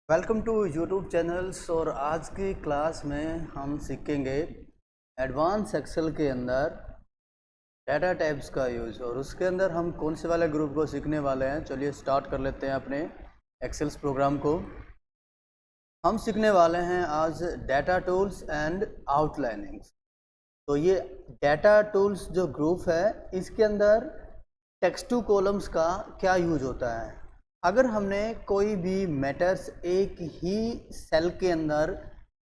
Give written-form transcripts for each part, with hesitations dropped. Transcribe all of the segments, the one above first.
Welcome to YouTube channels. और आज की क्लास में हम सीखेंगे एडवांस एक्सेल के अंदर डाटा टाइप्स का यूज़, और उसके अंदर हम कौन से वाले ग्रुप को सीखने वाले हैं। चलिए स्टार्ट कर लेते हैं अपने एक्सेल्स प्रोग्राम को। हम सीखने वाले हैं आज डाटा टूल्स एंड आउटलाइनिंग्स। तो ये डाटा टूल्स जो ग्रुप है, इसके अंदर टेक्स्ट टू कॉलम्स का क्या यूज होता है। अगर हमने कोई भी मैटर्स एक ही सेल के अंदर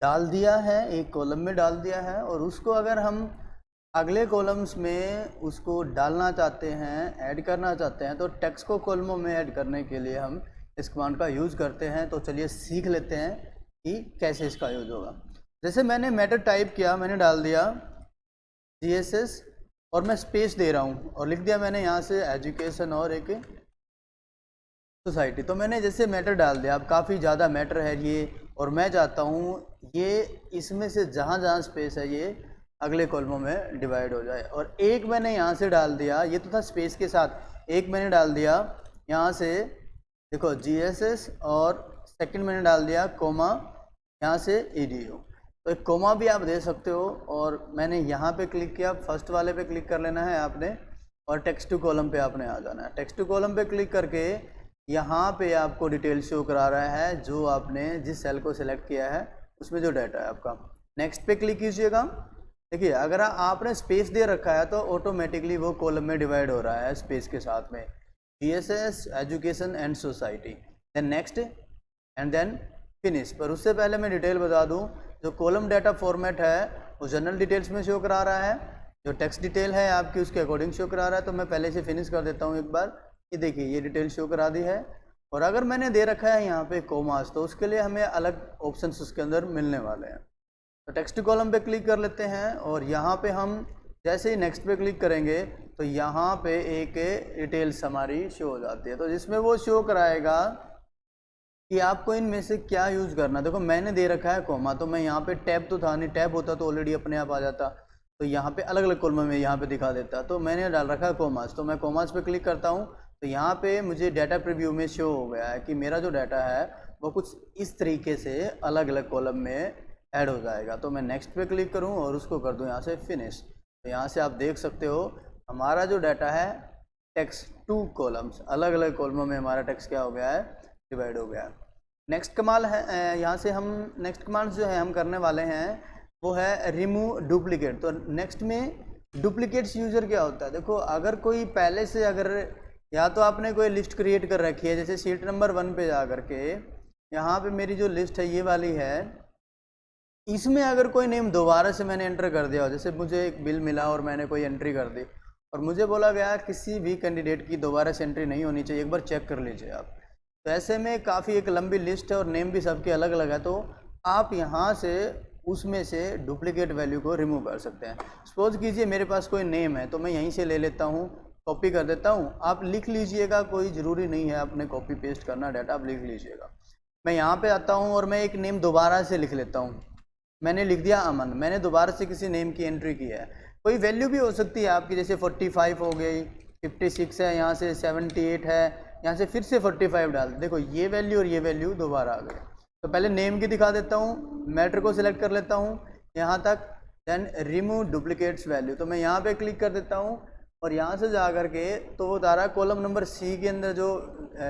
डाल दिया है, एक कॉलम में डाल दिया है, और उसको अगर हम अगले कॉलम्स में उसको डालना चाहते हैं, ऐड करना चाहते हैं, तो टेक्स्ट को कॉलमों में ऐड करने के लिए हम इस कमांड का यूज़ करते हैं। तो चलिए सीख लेते हैं कि कैसे इसका यूज होगा। जैसे मैंने मैटर टाइप किया, मैंने डाल दिया GSS और मैं स्पेस दे रहा हूँ और लिख दिया मैंने यहाँ से एजुकेशन और एक सोसाइटी। तो मैंने जैसे मैटर डाल दिया, अब काफ़ी ज़्यादा मैटर है ये, और मैं चाहता हूँ ये इसमें से जहाँ जहाँ स्पेस है ये अगले कॉलमों में डिवाइड हो जाए। और एक मैंने यहाँ से डाल दिया, ये तो था स्पेस के साथ, एक मैंने डाल दिया यहाँ से, देखो GSS, और सेकंड मैंने डाल दिया कोमा यहाँ से EDU। तो एक कोमा भी आप दे सकते हो। और मैंने यहाँ पे क्लिक किया, फर्स्ट वाले पे क्लिक कर लेना है आपने, और टेक्स्ट टू कॉलम पे आपने आ जाना है। टेक्स्ट टू कॉलम पे क्लिक करके यहाँ पे आपको डिटेल शो करा रहा है जो आपने जिस सेल को सिलेक्ट किया है उसमें जो डाटा है आपका। नेक्स्ट पे क्लिक कीजिएगा। देखिए, अगर आपने स्पेस दे रखा है तो ऑटोमेटिकली वो कॉलम में डिवाइड हो रहा है स्पेस के साथ में, GSS, education and society. Then next and then finish. पर उससे पहले मैं डिटेल बता दूं, जो कॉलम डाटा फॉर्मेट है वो जनरल डिटेल्स में शो करा रहा है, जो टेक्स्ट डिटेल है आपकी उसके अकॉर्डिंग शो करा रहा है। तो मैं पहले से फिनिश कर देता हूँ एक बार। ये देखिए, ये डिटेल शो करा दी है। और अगर मैंने दे रखा है यहाँ पे कोमास, तो उसके लिए हमें अलग ऑप्शंस उसके अंदर मिलने वाले हैं। तो टेक्स्ट कॉलम पे क्लिक कर लेते हैं, और यहाँ पे हम जैसे ही नेक्स्ट पे क्लिक करेंगे तो यहाँ पे एक डिटेल्स हमारी शो हो जाती है, तो जिसमें वो शो कराएगा कि आपको इनमें से क्या यूज़ करना। देखो, मैंने दे रखा है कोमा, तो मैं यहाँ पे टैब तो था नहीं, टैब होता तो ऑलरेडी अपने आप आ जाता, तो यहाँ पे अलग अलग कॉलम में यहाँ पे दिखा देता। तो मैंने डाल रखा है कोमास, तो मैं कोमास पे क्लिक करता हूँ, तो यहाँ पे मुझे डाटा प्रीव्यू में शो हो गया है कि मेरा जो डाटा है वो कुछ इस तरीके से अलग अलग कॉलम में ऐड हो जाएगा। तो मैं नेक्स्ट पे क्लिक करूँ और उसको कर दूँ यहाँ से फिनिश। तो यहाँ से आप देख सकते हो हमारा जो डाटा है टेक्स्ट टू कॉलम्स, अलग अलग कॉलमों में हमारा टेक्स्ट क्या हो गया है, डिवाइड हो गया है। नेक्स्ट कमाल है, यहाँ से हम नेक्स्ट कमांड जो है हम करने वाले हैं वो है रिमूव डुप्लीकेट। तो नेक्स्ट में डुप्लीकेट्स यूजर क्या होता है। देखो, अगर कोई पहले से, अगर या तो आपने कोई लिस्ट क्रिएट कर रखी है, जैसे शीट नंबर 1 पे जा करके यहाँ पे मेरी जो लिस्ट है ये वाली है, इसमें अगर कोई नेम दोबारा से मैंने एंटर कर दिया हो, जैसे मुझे एक बिल मिला और मैंने कोई एंट्री कर दी और मुझे बोला गया किसी भी कैंडिडेट की दोबारा से एंट्री नहीं होनी चाहिए, एक बार चेक कर लीजिए आप। तो ऐसे में काफ़ी एक लंबी लिस्ट है और नेम भी सबके अलग अलग है, तो आप यहाँ से उसमें से डुप्लीकेट वैल्यू को रिमूव कर सकते हैं। सपोज कीजिए मेरे पास कोई नेम है, तो मैं यहीं से ले लेता हूँ, कॉपी कर देता हूँ। आप लिख लीजिएगा, कोई ज़रूरी नहीं है आपने कॉपी पेस्ट करना डाटा, आप लिख लीजिएगा। मैं यहाँ पे आता हूँ और मैं एक नेम दोबारा से लिख लेता हूँ। मैंने लिख दिया अमन, मैंने दोबारा से किसी नेम की एंट्री की है। कोई वैल्यू भी हो सकती है आपकी, जैसे 45 हो गई, 56 है, यहाँ से 78 है, यहाँ से फिर से 45 डाल। देखो, ये वैल्यू और ये वैल्यू दोबारा आ गई। तो पहले नेम की दिखा देता हूँ, मैटर को सिलेक्ट कर लेता हूँ यहाँ तक, देन रिमूव डुप्लीकेट्स वैल्यू। तो मैं यहाँ पे क्लिक कर देता हूँ और यहाँ से जा कर के तो वो बता रहा है कॉलम नंबर C के अंदर जो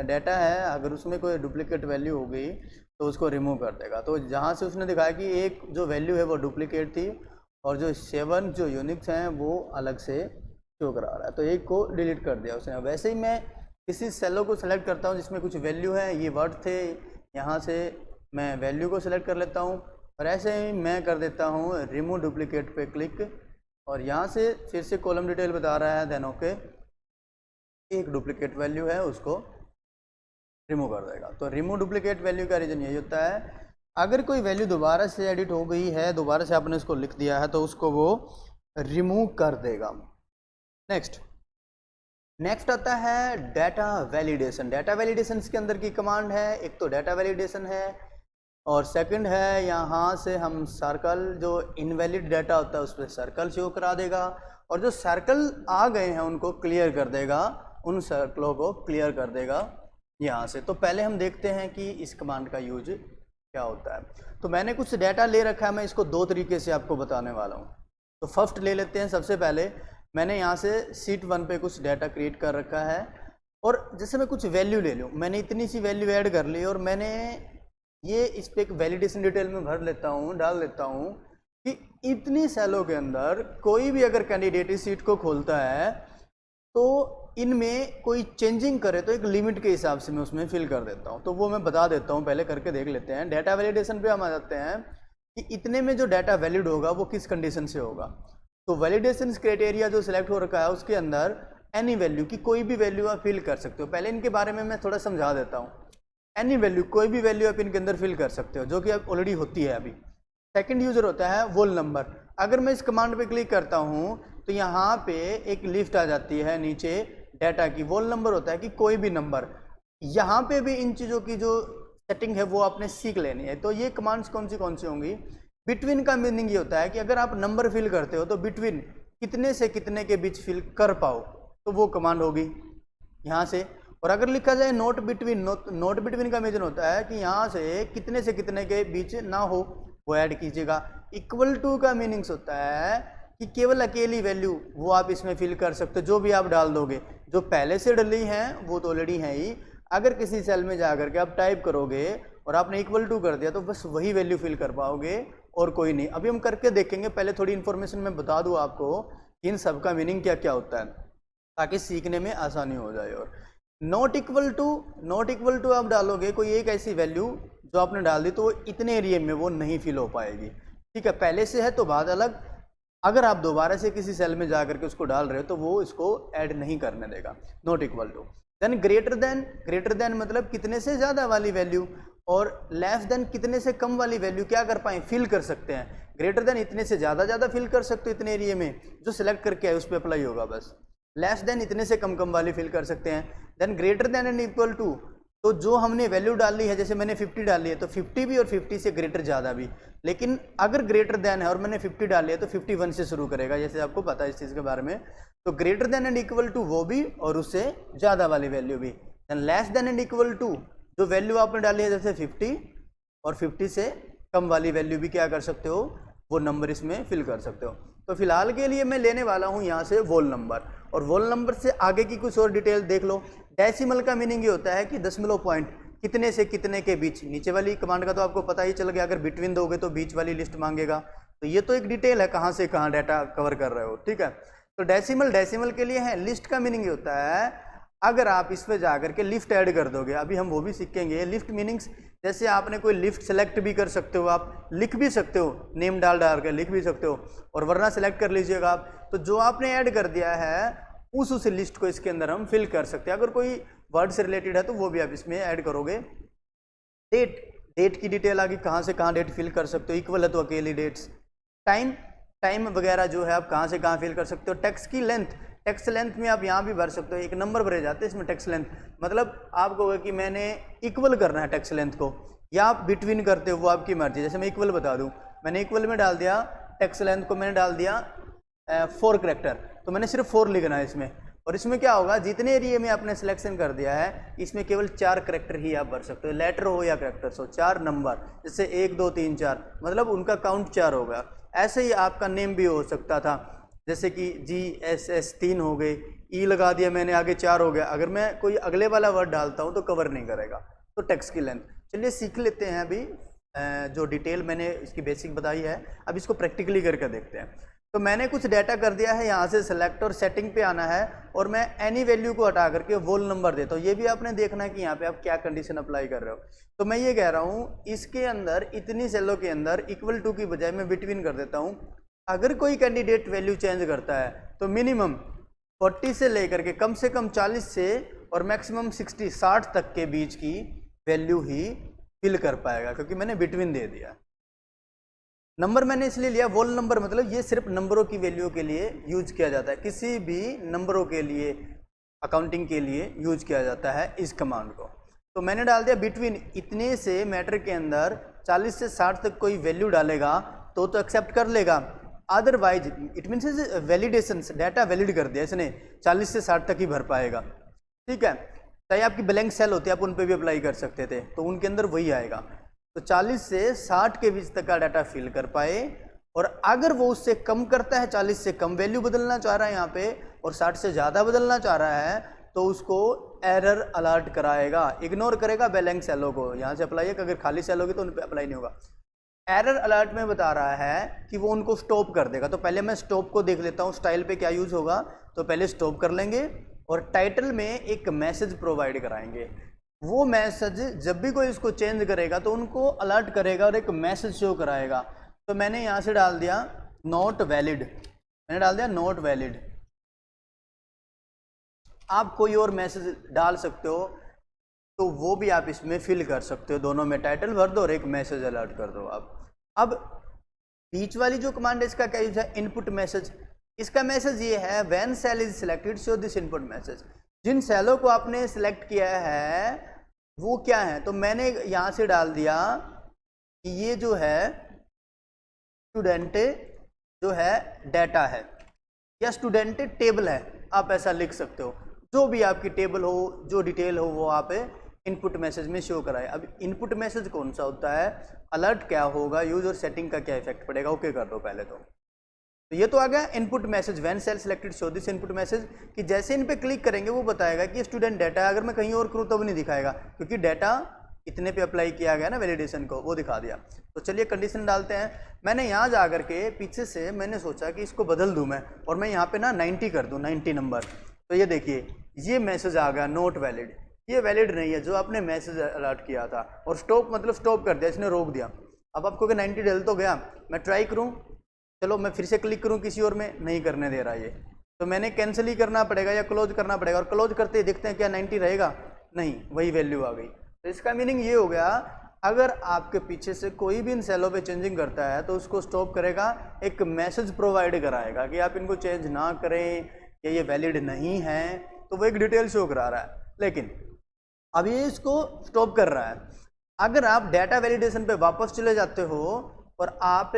डाटा है, अगर उसमें कोई डुप्लीकेट वैल्यू हो गई तो उसको रिमूव कर देगा। तो जहाँ से उसने दिखाया कि एक जो वैल्यू है वो डुप्लीकेट थी और जो 7 जो यूनिक्स हैं वो अलग से शो करा रहा है, तो एक को डिलीट कर दिया उसने। वैसे ही मैं किसी सेलों को सिलेक्ट करता हूँ जिसमें कुछ वैल्यू है, ये वर्ड थे, यहाँ से मैं वैल्यू को सिलेक्ट कर लेता हूँ और ऐसे ही मैं कर देता हूँ रिमूव डुप्लीकेट पे क्लिक, और यहाँ से फिर से कॉलम डिटेल बता रहा है, देन ओके, एक डुप्लीकेट वैल्यू है उसको रिमूव कर देगा। तो रिमूव डुप्लीकेट वैल्यू का रीज़न यही होता है, अगर कोई वैल्यू दोबारा से एडिट हो गई है, दोबारा से आपने उसको लिख दिया है, तो उसको वो रिमूव कर देगा। नेक्स्ट आता है डाटा वैलिडेशन। डाटा वैलिडेशन के अंदर की कमांड है, एक तो डाटा वैलिडेशन है और सेकंड है यहाँ से हम सर्कल, जो इनवैलिड डाटा होता है उस पर सर्कल शो करा देगा, और जो सर्कल आ गए हैं उनको क्लियर कर देगा, उन सर्कलों को क्लियर कर देगा। यहाँ से। तो पहले हम देखते हैं कि इस कमांड का यूज क्या होता है। तो मैंने कुछ डाटा ले रखा है, मैं इसको दो तरीके से आपको बताने वाला हूँ। तो फर्स्ट ले लेते हैं। सबसे पहले मैंने यहाँ से शीट 1 पे कुछ डाटा क्रिएट कर रखा है, और जैसे मैं कुछ वैल्यू ले लूँ, मैंने इतनी सी वैल्यू ऐड कर ली, और मैंने ये इस पर एक वैलिडेशन डिटेल में भर लेता हूँ, डाल देता हूँ कि इतनी सेलों के अंदर कोई भी अगर कैंडिडेट इस सीट को खोलता है तो इनमें कोई चेंजिंग करे तो एक लिमिट के हिसाब से मैं उसमें फिल कर देता हूँ। तो वो मैं बता देता हूँ, पहले करके देख लेते हैं। डाटा वैलिडेशन पे हम आ जाते हैं कि इतने में जो डाटा वैलिड होगा वो किस कंडीशन से होगा। तो वैलिडेशन क्राइटेरिया जो सिलेक्ट हो रखा है उसके अंदर एनी वैल्यू की कोई भी वैल्यू आप फिल कर सकते हो। पहले इनके बारे में मैं थोड़ा समझा देता हूँ। एनी वैल्यू, कोई भी वैल्यू आप इनके अंदर फिल कर सकते हो, जो कि अब ऑलरेडी होती है अभी। सेकंड यूजर होता है वोल नंबर। अगर मैं इस कमांड पे क्लिक करता हूँ तो यहाँ पे एक लिस्ट आ जाती है नीचे डाटा की। वोल नंबर होता है कि कोई भी नंबर। यहाँ पे भी इन चीज़ों की जो सेटिंग है वो आपने सीख लेनी है। तो ये कमांड्स कौन सी होंगी। बिटवीन का मीनिंग ये होता है कि अगर आप नंबर फिल करते हो तो बिटवीन कितने से कितने के बीच फिल कर पाओ, तो वो कमांड होगी यहाँ से। और अगर लिखा जाए नोट बिटवीन, नोट बिटवीन का मीनिंग होता है कि यहाँ से कितने के बीच ना हो, वो ऐड कीजिएगा। इक्वल टू का मीनिंग्स होता है कि केवल अकेली वैल्यू वो आप इसमें फिल कर सकते हो, जो भी आप डाल दोगे। जो पहले से डली हैं वो तो ऑलरेडी है ही। अगर किसी सेल में जाकर के आप टाइप करोगे और आपने इक्वल टू कर दिया तो बस वही वैल्यू फिल कर पाओगे और कोई नहीं। अभी हम करके देखेंगे। पहले थोड़ी इन्फॉर्मेशन मैं बता दूँ आपको कि इन सब का मीनिंग क्या क्या होता है, ताकि सीखने में आसानी हो जाए। और नॉट इक्वल टू आप डालोगे कोई एक ऐसी वैल्यू जो आपने डाल दी तो वो इतने एरिया में वो नहीं फिल हो पाएगी। ठीक है, पहले से है तो बात अलग। अगर आप दोबारा से किसी सेल में जाकर के उसको डाल रहे हो तो वो इसको ऐड नहीं करने देगा। Not equal to. Then greater than मतलब कितने से ज़्यादा वाली वैल्यू, और लेस देन कितने से कम वाली वैल्यू क्या कर पाए, फिल कर सकते हैं। ग्रेटर देन इतने से ज़्यादा फिल कर सकते हो इतने एरिया में, जो सिलेक्ट करके है उस पर अप्लाई होगा बस। लेस देन इतने से कम वाली फिल कर सकते हैं। Then greater than and equal to, तो जो हमने वैल्यू डाली है, जैसे मैंने 50 डाली है तो 50 भी और 50 से ग्रेटर ज़्यादा भी। लेकिन अगर ग्रेटर देन है और मैंने 50 डाली है तो 51 से शुरू करेगा, जैसे आपको पता है इस चीज़ के बारे में। तो greater than and equal to वो भी और उससे ज़्यादा वाली वैल्यू भी। Then less than and equal to, जो वैल्यू आपने डाली है जैसे 50 और 50 से कम वाली वैल्यू भी क्या कर सकते हो, वो नंबर इसमें फिल कर सकते हो। तो फिलहाल के लिए मैं लेने वाला हूँ यहाँ से वोल नंबर, और वोल नंबर से आगे की कुछ और डिटेल देख लो। डेसिमल का मीनिंग ये होता है कि दशमलव पॉइंट कितने से कितने के बीच। नीचे वाली कमांड का तो आपको पता ही चल गया, अगर बिटवीन दोगे तो बीच वाली लिस्ट मांगेगा। तो ये तो एक डिटेल है कहाँ से कहाँ डाटा कवर कर रहे हो। ठीक है, तो डेसिमल के लिए है। लिस्ट का मीनिंग ये होता है अगर आप इस पर जाकर के लिफ्ट ऐड कर दोगे, अभी हम वो भी सीखेंगे। लिफ्ट मीनिंग्स, जैसे आपने कोई लिफ्ट सेलेक्ट भी कर सकते हो, आप लिख भी सकते हो, नेम डाल के लिख भी सकते हो, और वरना सेलेक्ट कर लीजिएगा आप। तो जो आपने ऐड कर दिया है उस लिस्ट को इसके अंदर हम फिल कर सकते हैं। अगर कोई वर्ड से रिलेटेड है तो वो भी आप इसमें ऐड करोगे। डेट की डिटेल आगे कहाँ से कहाँ डेट फिल कर सकते हो, इक्वल है तो अकेली डेट्स। टाइम वगैरह जो है आप कहाँ से कहाँ फिल कर सकते हो। टेक्स्ट की लेंथ, टेक्स्ट लेंथ में आप यहाँ भी भर सकते हो, एक नंबर भरे जाते हैं इसमें टेक्स्ट लेंथ। मतलब आप कहोगे कि मैंने इक्वल करना है टेक्स्ट लेंथ को, या आप बिटवीन करते हो, वो आपकी मर्जी। जैसे मैं इक्वल बता दूँ, मैंने इक्वल में डाल दिया टेक्स्ट लेंथ को, मैंने डाल दिया 4 कैरेक्टर, तो मैंने सिर्फ 4 लिखना है इसमें। और इसमें क्या होगा, जितने एरिया में आपने सिलेक्शन कर दिया है इसमें केवल 4 कैरेक्टर ही आप भर सकते हो, लेटर हो या कैरेक्टर्स हो। 4 नंबर, जैसे 1 2 3 4, मतलब उनका काउंट 4 होगा। ऐसे ही आपका नेम भी हो सकता था, जैसे कि GSS 3 हो गए, ई लगा दिया मैंने, आगे 4 हो गया। अगर मैं कोई अगले वाला वर्ड डालता हूँ तो कवर नहीं करेगा। तो टेक्स्ट की लेंथ, चलिए सीख लेते हैं अभी। जो डिटेल मैंने इसकी बेसिक बताई है, अब इसको प्रैक्टिकली करके देखते हैं। तो मैंने कुछ डाटा कर दिया है, यहाँ से सेलेक्ट और सेटिंग पे आना है, और मैं एनी वैल्यू को हटा करके वोल नंबर देता हूँ। ये भी आपने देखना है कि यहाँ पे आप क्या कंडीशन अप्लाई कर रहे हो। तो मैं ये कह रहा हूँ इसके अंदर इतनी सेलों के अंदर इक्वल टू की बजाय मैं बिटवीन कर देता हूँ। अगर कोई कैंडिडेट वैल्यू चेंज करता है तो मिनिमम 40 से लेकर के कम से कम 40 से और मैक्सिमम 60 तक के बीच की वैल्यू ही फिल कर पाएगा, क्योंकि मैंने बिटवीन दे दिया। नंबर मैंने इसलिए लिया, वोल नंबर मतलब ये सिर्फ नंबरों की वैल्यू के लिए यूज किया जाता है, किसी भी नंबरों के लिए, अकाउंटिंग के लिए यूज किया जाता है इस कमांड को। तो मैंने डाल दिया बिटवीन, इतने से मैटर के अंदर 40 से 60 तक कोई वैल्यू डालेगा तो एक्सेप्ट कर लेगा, otherwise it means validation, data valid कर दिया इसने, 40 से 60 तक ही भर पाएगा। ठीक है, चाहे आपकी ब्लैंक सेल होती है आप उन पे भी अप्लाई कर सकते थे, तो उनके अंदर वही आएगा। तो 40 से 60 के बीच तक का डाटा फिल कर पाए, और अगर वो उससे कम करता है, 40 से कम वैल्यू बदलना चाह रहा है यहाँ पे और 60 से ज़्यादा बदलना चाह रहा है, तो उसको एरर अलर्ट कराएगा, इग्नोर करेगा ब्लैंक सेलों को। यहाँ से अप्लाई है, अगर खाली सेल होगी तो उन पर अप्लाई नहीं होगा। एरर अलर्ट में बता रहा है कि वो उनको स्टॉप कर देगा। तो पहले मैं स्टॉप को देख लेता हूँ, स्टाइल पे क्या यूज़ होगा। तो पहले स्टॉप कर लेंगे और टाइटल में एक मैसेज प्रोवाइड कराएंगे। वो मैसेज जब भी कोई इसको चेंज करेगा तो उनको अलर्ट करेगा और एक मैसेज शो कराएगा। तो मैंने यहाँ से डाल दिया नॉट वैलिड, मैंने डाल दिया नॉट वैलिड। आप कोई और मैसेज डाल सकते हो, तो वो भी आप इसमें फिल कर सकते हो, दोनों में टाइटल भर दो और एक मैसेज अलर्ट कर दो आप। अब बीच वाली जो कमांड है इसका क्या यूज है, इनपुट मैसेज। इसका मैसेज ये है, when cell is selected show this input message. जिन सेलों को आपने सिलेक्ट किया है वो क्या है, तो मैंने यहाँ से डाल दिया कि ये जो है स्टूडेंट जो है डाटा है या स्टूडेंट टेबल है, आप ऐसा लिख सकते हो। जो भी आपकी टेबल हो, जो डिटेल हो, वो आप इनपुट मैसेज में शो कराए। अब इनपुट मैसेज कौन सा होता है, अलर्ट क्या होगा, यूजर सेटिंग का क्या इफेक्ट पड़ेगा, ओके कर दो पहले। तो ये तो आ गया input message, when cell selected show this input message, कि जैसे इन पे क्लिक करेंगे वो बताएगा कि स्टूडेंट डाटा है। अगर मैं कहीं और करूँ तब नहीं दिखाएगा, क्योंकि डाटा इतने पे अप्लाई किया गया ना वैलिडेशन को, वो दिखा दिया। तो चलिए कंडीशन डालते हैं। मैंने यहाँ जा करके पीछे से मैंने सोचा कि इसको बदल दूँ मैं, और मैं यहाँ पे ना 90 कर दूँ, 90 नंबर। तो ये देखिए ये मैसेज आ गया नॉट वैलिड, ये वैलिड नहीं है जो आपने मैसेज अलर्ट किया था। और स्टॉप मतलब स्टॉप कर दिया, इसने रोक दिया। अब आपको 90 डल तो गया, मैं ट्राई करूँ, चलो मैं फिर से क्लिक करूँ किसी और में, नहीं करने दे रहा ये, तो मैंने कैंसिल ही करना पड़ेगा या क्लोज करना पड़ेगा। और क्लोज करते ही देखते हैं क्या 90 रहेगा, नहीं, वही वैल्यू आ गई। तो इसका मीनिंग ये हो गया, अगर आपके पीछे से कोई भी इन सेलों पे चेंजिंग करता है तो उसको स्टॉप करेगा, एक मैसेज प्रोवाइड कराएगा कि आप इनको चेंज ना करें या ये वैलिड नहीं है। तो वो एक डिटेल शो करा रहा है, लेकिन अब ये इसको स्टॉप कर रहा है। अगर आप डाटा वैलिडेशन पे वापस चले जाते हो और आप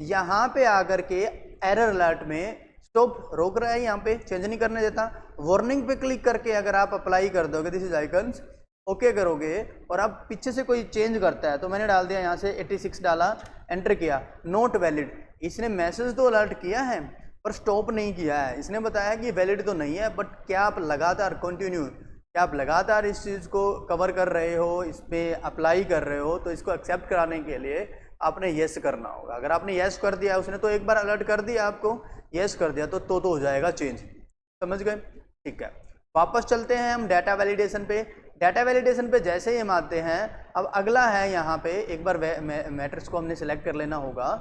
यहाँ पे आकर के एरर अलर्ट में स्टॉप रोक रहा है, यहाँ पे चेंज नहीं करने देता, वार्निंग पे क्लिक करके अगर आप अप्लाई कर दोगे दिस इज आइकन्स, ओके करोगे, और आप पीछे से कोई चेंज करता है, तो मैंने डाल दिया यहाँ से 86 डाला, एंटर किया, नॉट वैलिड। इसने मैसेज तो अलर्ट किया है पर स्टॉप नहीं किया है। इसने बताया कि वैलिड तो नहीं है, बट क्या आप लगातार कंटिन्यू, क्या आप लगातार इस चीज़ को कवर कर रहे हो, इस पर अप्लाई कर रहे हो, तो इसको एक्सेप्ट कराने के लिए आपने येस करना होगा। अगर आपने येस कर दिया, उसने तो एक बार अलर्ट कर दिया आपको, येस कर दिया, तो हो जाएगा चेंज। समझ गए, ठीक है। वापस चलते हैं हम डाटा वैलिडेशन पे। डाटा वैलिडेशन पे जैसे ही हम आते हैं, अब अगला है यहाँ पे, एक बार मैट्रिक्स को हमने सेलेक्ट कर लेना होगा।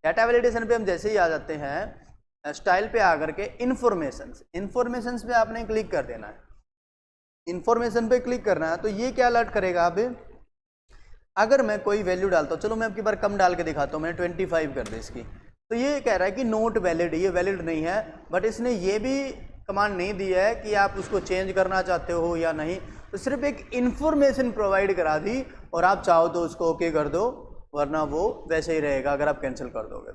डाटा वैलिडेशन पे हम जैसे ही आ जाते हैं, स्टाइल पे आकर के इन्फॉर्मेशंस पे आपने क्लिक कर देना है। इन्फॉर्मेशन पे क्लिक करना है, तो ये क्या अलर्ट करेगा, अब अगर मैं कोई वैल्यू डालता हूँ, चलो मैं अब की बार कम डाल के दिखाता हूँ, मैंने 25 कर दी इसकी, तो ये कह रहा है कि नोट वैलिड, ये वैलिड नहीं है। बट इसने ये भी कमांड नहीं दी है कि आप उसको चेंज करना चाहते हो या नहीं, तो सिर्फ एक इन्फॉर्मेशन प्रोवाइड करा दी, और आप चाहो तो उसको ओके कर दो, वरना वो वैसे ही रहेगा अगर आप कैंसिल कर दोगे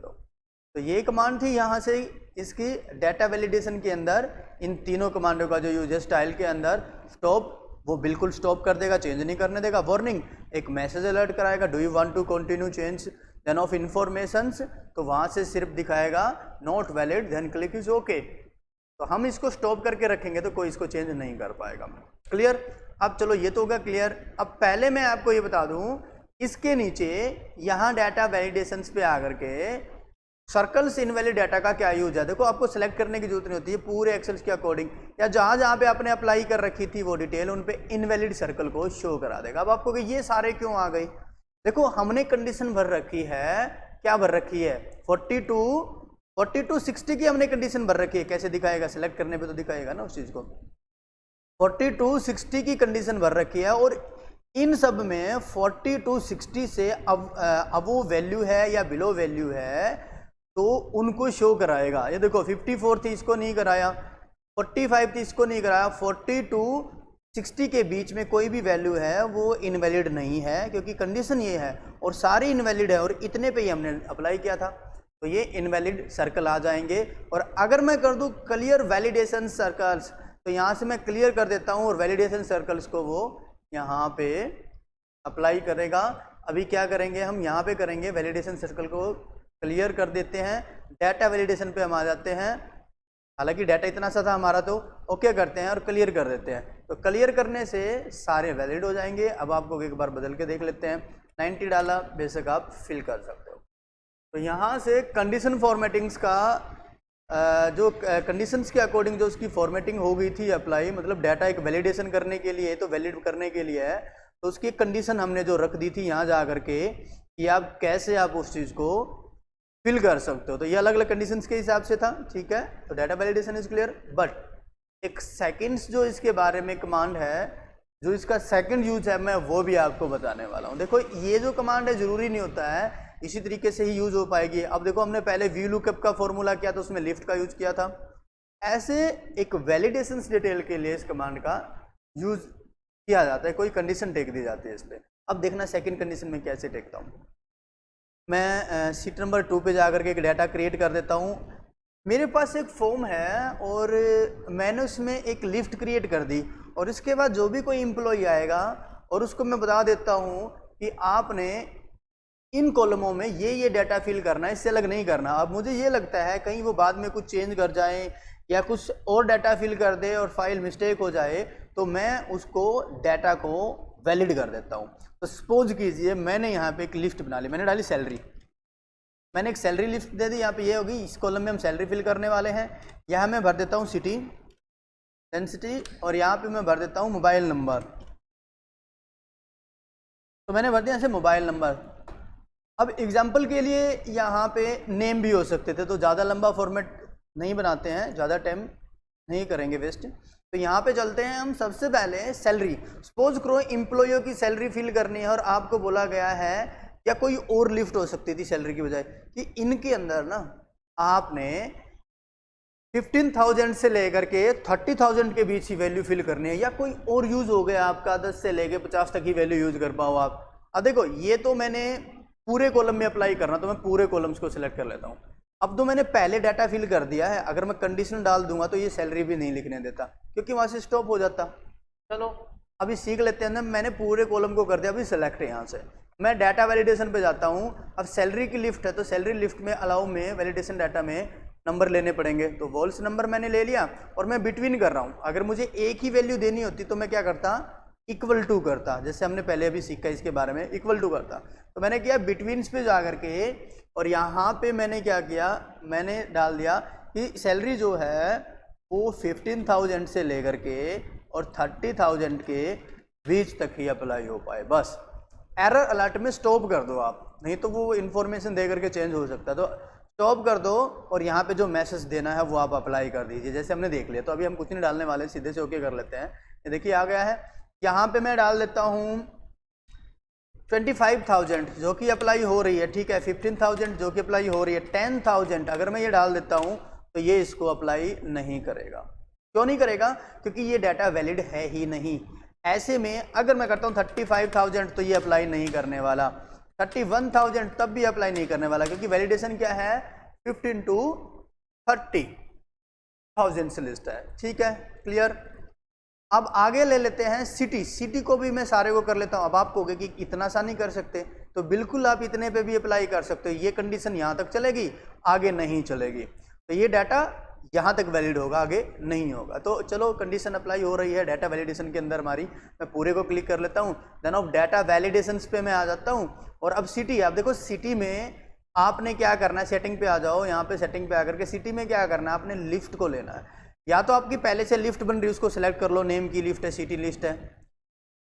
तो ये कमांड थी यहाँ से इसकी डाटा वैलिडेशन के अंदर। इन तीनों कमांडों का जो यूज है स्टाइल के अंदर, स्टॉप वो बिल्कुल स्टॉप कर देगा, चेंज नहीं करने देगा। वार्निंग एक मैसेज अलर्ट कराएगा, do you want to continue change, then of informations, तो वहाँ से सिर्फ दिखाएगा not valid, then click is okay. तो हम इसको स्टॉप करके रखेंगे तो कोई इसको चेंज नहीं कर पाएगा। क्लियर। अब चलो ये तो होगा क्लियर। अब पहले मैं आपको ये बता दूं, इसके नीचे यहाँ डाटा वैलिडेशंस पे आकर के सर्कल्स इनवैलिड डाटा का क्या यूज है। देखो आपको सेलेक्ट करने की जरूरत नहीं होती है, पूरे एक्सेल्स के अकॉर्डिंग या जहाँ जहाँ पे आपने अप्लाई कर रखी थी वो डिटेल, उन पे इनवैलिड सर्कल को शो करा देगा। अब आपको ये सारे क्यों आ गई, देखो हमने कंडीशन भर रखी है, क्या भर रखी है, 42 60 की हमने कंडीशन भर रखी है। कैसे दिखाएगा, सिलेक्ट करने पे तो दिखाएगा ना उस चीज़ को। 42 60 की कंडीशन भर रखी है, और इन सब में 42 60 से अब वो वैल्यू है या बिलो वैल्यू है तो उनको शो कराएगा। ये देखो 54 थी, इसको नहीं कराया, 45 थी, इसको नहीं कराया, 42 60 के बीच में कोई भी वैल्यू है वो इनवैलिड नहीं है, क्योंकि कंडीशन ये है, और सारी इनवैलिड है, और इतने पे ही हमने अप्लाई किया था, तो ये इनवैलिड सर्कल आ जाएंगे। और अगर मैं कर दूं क्लियर वैलिडेशन सर्कल्स, तो तो यहाँ से मैं क्लियर कर देता हूँ और वैलिडेशन सर्कल्स को वो यहाँ पे अप्लाई करेगा। अभी क्या करेंगे हम, यहाँ पे करेंगे वैलिडेशन सर्कल को क्लियर कर देते हैं, डाटा वैलिडेशन पे हम आ जाते हैं। हालांकि डाटा इतना सा था हमारा, तो ओके करते हैं और क्लियर कर देते हैं। तो क्लियर करने से सारे वैलिड हो जाएंगे। अब आपको एक बार बदल के देख लेते हैं। 90 डाला, बेशक आप फिल कर सकते हो। तो यहाँ से कंडीशन फॉर्मेटिंग्स का जो कंडीशंस के अकॉर्डिंग जो उसकी फॉर्मेटिंग हो गई थी अप्लाई, मतलब डाटा एक वैलिडेशन करने के लिए, तो वैलिड करने के लिए है, तो उसकी कंडीशन हमने जो रख दी थी यहाँ जा करके कि आप कैसे आप उस चीज़ को फिल कर सकते हो। तो ये अलग अलग कंडीशंस के हिसाब से था, ठीक है। तो data validation is clear. But एक सेकंड्स जो इसके बारे में कमांड है, जो इसका सेकंड यूज है, मैं वो भी आपको बताने वाला हूँ। देखो ये जो कमांड है ज़रूरी नहीं होता है इसी तरीके से ही यूज हो पाएगी। अब देखो हमने पहले व्यू लुकअप का फॉर्मूला किया तो उसमें लिफ्ट का यूज किया था। ऐसे एक वैलिडेशन डिटेल के लिए इस कमांड का यूज किया जाता है, कोई कंडीशन टेक दी जाती है इस पर। अब देखना सेकंड कंडीशन में कैसे टेकता हूँ। मैं सीट नंबर 2 पे जाकर के एक डाटा क्रिएट कर देता हूँ। मेरे पास एक फॉर्म है और मैंने उसमें एक लिफ्ट क्रिएट कर दी, और इसके बाद जो भी कोई एम्प्लॉय आएगा और उसको मैं बता देता हूँ कि आपने इन कॉलमों में ये डाटा फिल करना है, इससे अलग नहीं करना। अब मुझे ये लगता है कहीं वो बाद में कुछ चेंज कर जाए या कुछ और डाटा फिल कर दे और फाइल मिस्टेक हो जाए, तो मैं उसको डाटा को वैलिड कर देता हूँ। तो सपोज कीजिए मैंने यहाँ पे एक लिस्ट बना ली, मैंने डाली सैलरी, मैंने एक सैलरी लिस्ट दे दी। यहाँ पे ये होगी, इस कॉलम में हम सैलरी फिल करने वाले हैं। यहाँ मैं भर देता हूँ सिटी, डेंसिटी, और यहाँ पे मैं भर देता हूँ मोबाइल नंबर। तो मैंने भर दिया ऐसे मोबाइल नंबर। अब एग्जाम्पल के लिए यहाँ पे नेम भी हो सकते थे, तो ज़्यादा लंबा फॉर्मेट नहीं बनाते हैं, ज़्यादा टाइम नहीं करेंगे वेस्ट। तो यहाँ पे चलते हैं हम। सबसे पहले सैलरी, सपोज करो एम्प्लॉयों की सैलरी फिल करनी है और आपको बोला गया है, या कोई और लिफ्ट हो सकती थी सैलरी की बजाय, कि इनके अंदर ना आपने 15,000 से लेकर के 30,000 के बीच ही वैल्यू फिल करनी है, या कोई और यूज हो गया आपका 10 से लेकर 50 तक ही वैल्यू यूज कर पाओ आप। अब देखो ये तो मैंने पूरे कॉलम में अप्लाई करना, तो मैं पूरे कॉलम्स को सिलेक्ट कर लेता हूँ। अब तो मैंने पहले डाटा फिल कर दिया है, अगर मैं कंडीशन डाल दूंगा तो ये सैलरी भी नहीं लिखने देता, क्योंकि वहाँ से स्टॉप हो जाता। चलो अभी सीख लेते हैं ना। मैंने पूरे कॉलम को कर दिया, अभी सेलेक्ट है। यहाँ से मैं डाटा वैलिडेशन पे जाता हूँ। अब सैलरी की लिफ्ट है, तो सैलरी लिफ्ट में अलाउ में वैलिडेशन डाटा में नंबर लेने पड़ेंगे, तो वॉल्स नंबर मैंने ले लिया और मैं बिटवीन कर रहा हूँ। अगर मुझे एक ही वैल्यू देनी होती तो मैं क्या करता, इक्वल टू करता, जैसे हमने पहले अभी सीखा इसके बारे में, इक्वल टू करता। तो मैंने किया बिटवीन्स पे जा करके, और यहाँ पे मैंने क्या किया, मैंने डाल दिया कि सैलरी जो है वो 15,000 से लेकर के और 30,000 के बीच तक ही अप्लाई हो पाए। बस एरर अलर्ट में स्टॉप कर दो आप, नहीं तो वो इन्फॉर्मेशन दे करके चेंज हो सकता है। तो स्टॉप कर दो और यहाँ पे जो मैसेज देना है वो आप अप्लाई कर दीजिए। जैसे हमने देख लिया, तो अभी हम कुछ नहीं डालने वाले, सीधे से ओके कर लेते हैं। ये देखिए आ गया है। यहाँ पे मैं डाल देता हूँ 25,000 जो कि अप्लाई हो रही है, ठीक है। 15,000 जो कि अप्लाई हो रही है। 10,000 अगर मैं ये डाल देता हूँ तो ये इसको अप्लाई नहीं करेगा। क्यों नहीं करेगा? क्योंकि ये डाटा वैलिड है ही नहीं। ऐसे में अगर मैं करता हूँ 35,000 तो ये अप्लाई नहीं करने वाला, 31,000 तब भी अप्लाई नहीं करने वाला, क्योंकि वैलिडेशन क्या है 15 to 30,000 से लिस्ट है, ठीक है। क्लियर। अब आगे ले लेते हैं सिटी। सिटी को भी मैं सारे को कर लेता हूँ। अब आप कहोगे कि इतना सा नहीं कर सकते, तो बिल्कुल आप इतने पे भी अप्लाई कर सकते हो। ये कंडीशन यहाँ तक चलेगी, आगे नहीं चलेगी। तो ये डाटा यहाँ तक वैलिड होगा, आगे नहीं होगा। तो चलो कंडीशन अप्लाई हो रही है डाटा वैलिडेशन के अंदर हमारी। मैं पूरे को क्लिक कर लेता हूँ, देन ऑफ डाटा वैलिडेशंस पे मैं आ जाता हूँ। और अब सिटी, आप देखो सिटी में आपने क्या करना है, सेटिंग पे आ जाओ। यहाँ पे सेटिंग पे आकर के सिटी में क्या करना है, आपने लिफ्ट को लेना है। या तो आपकी पहले से लिफ्ट बन रही है उसको सिलेक्ट कर लो, नेम की लिस्ट है, सिटी लिस्ट है,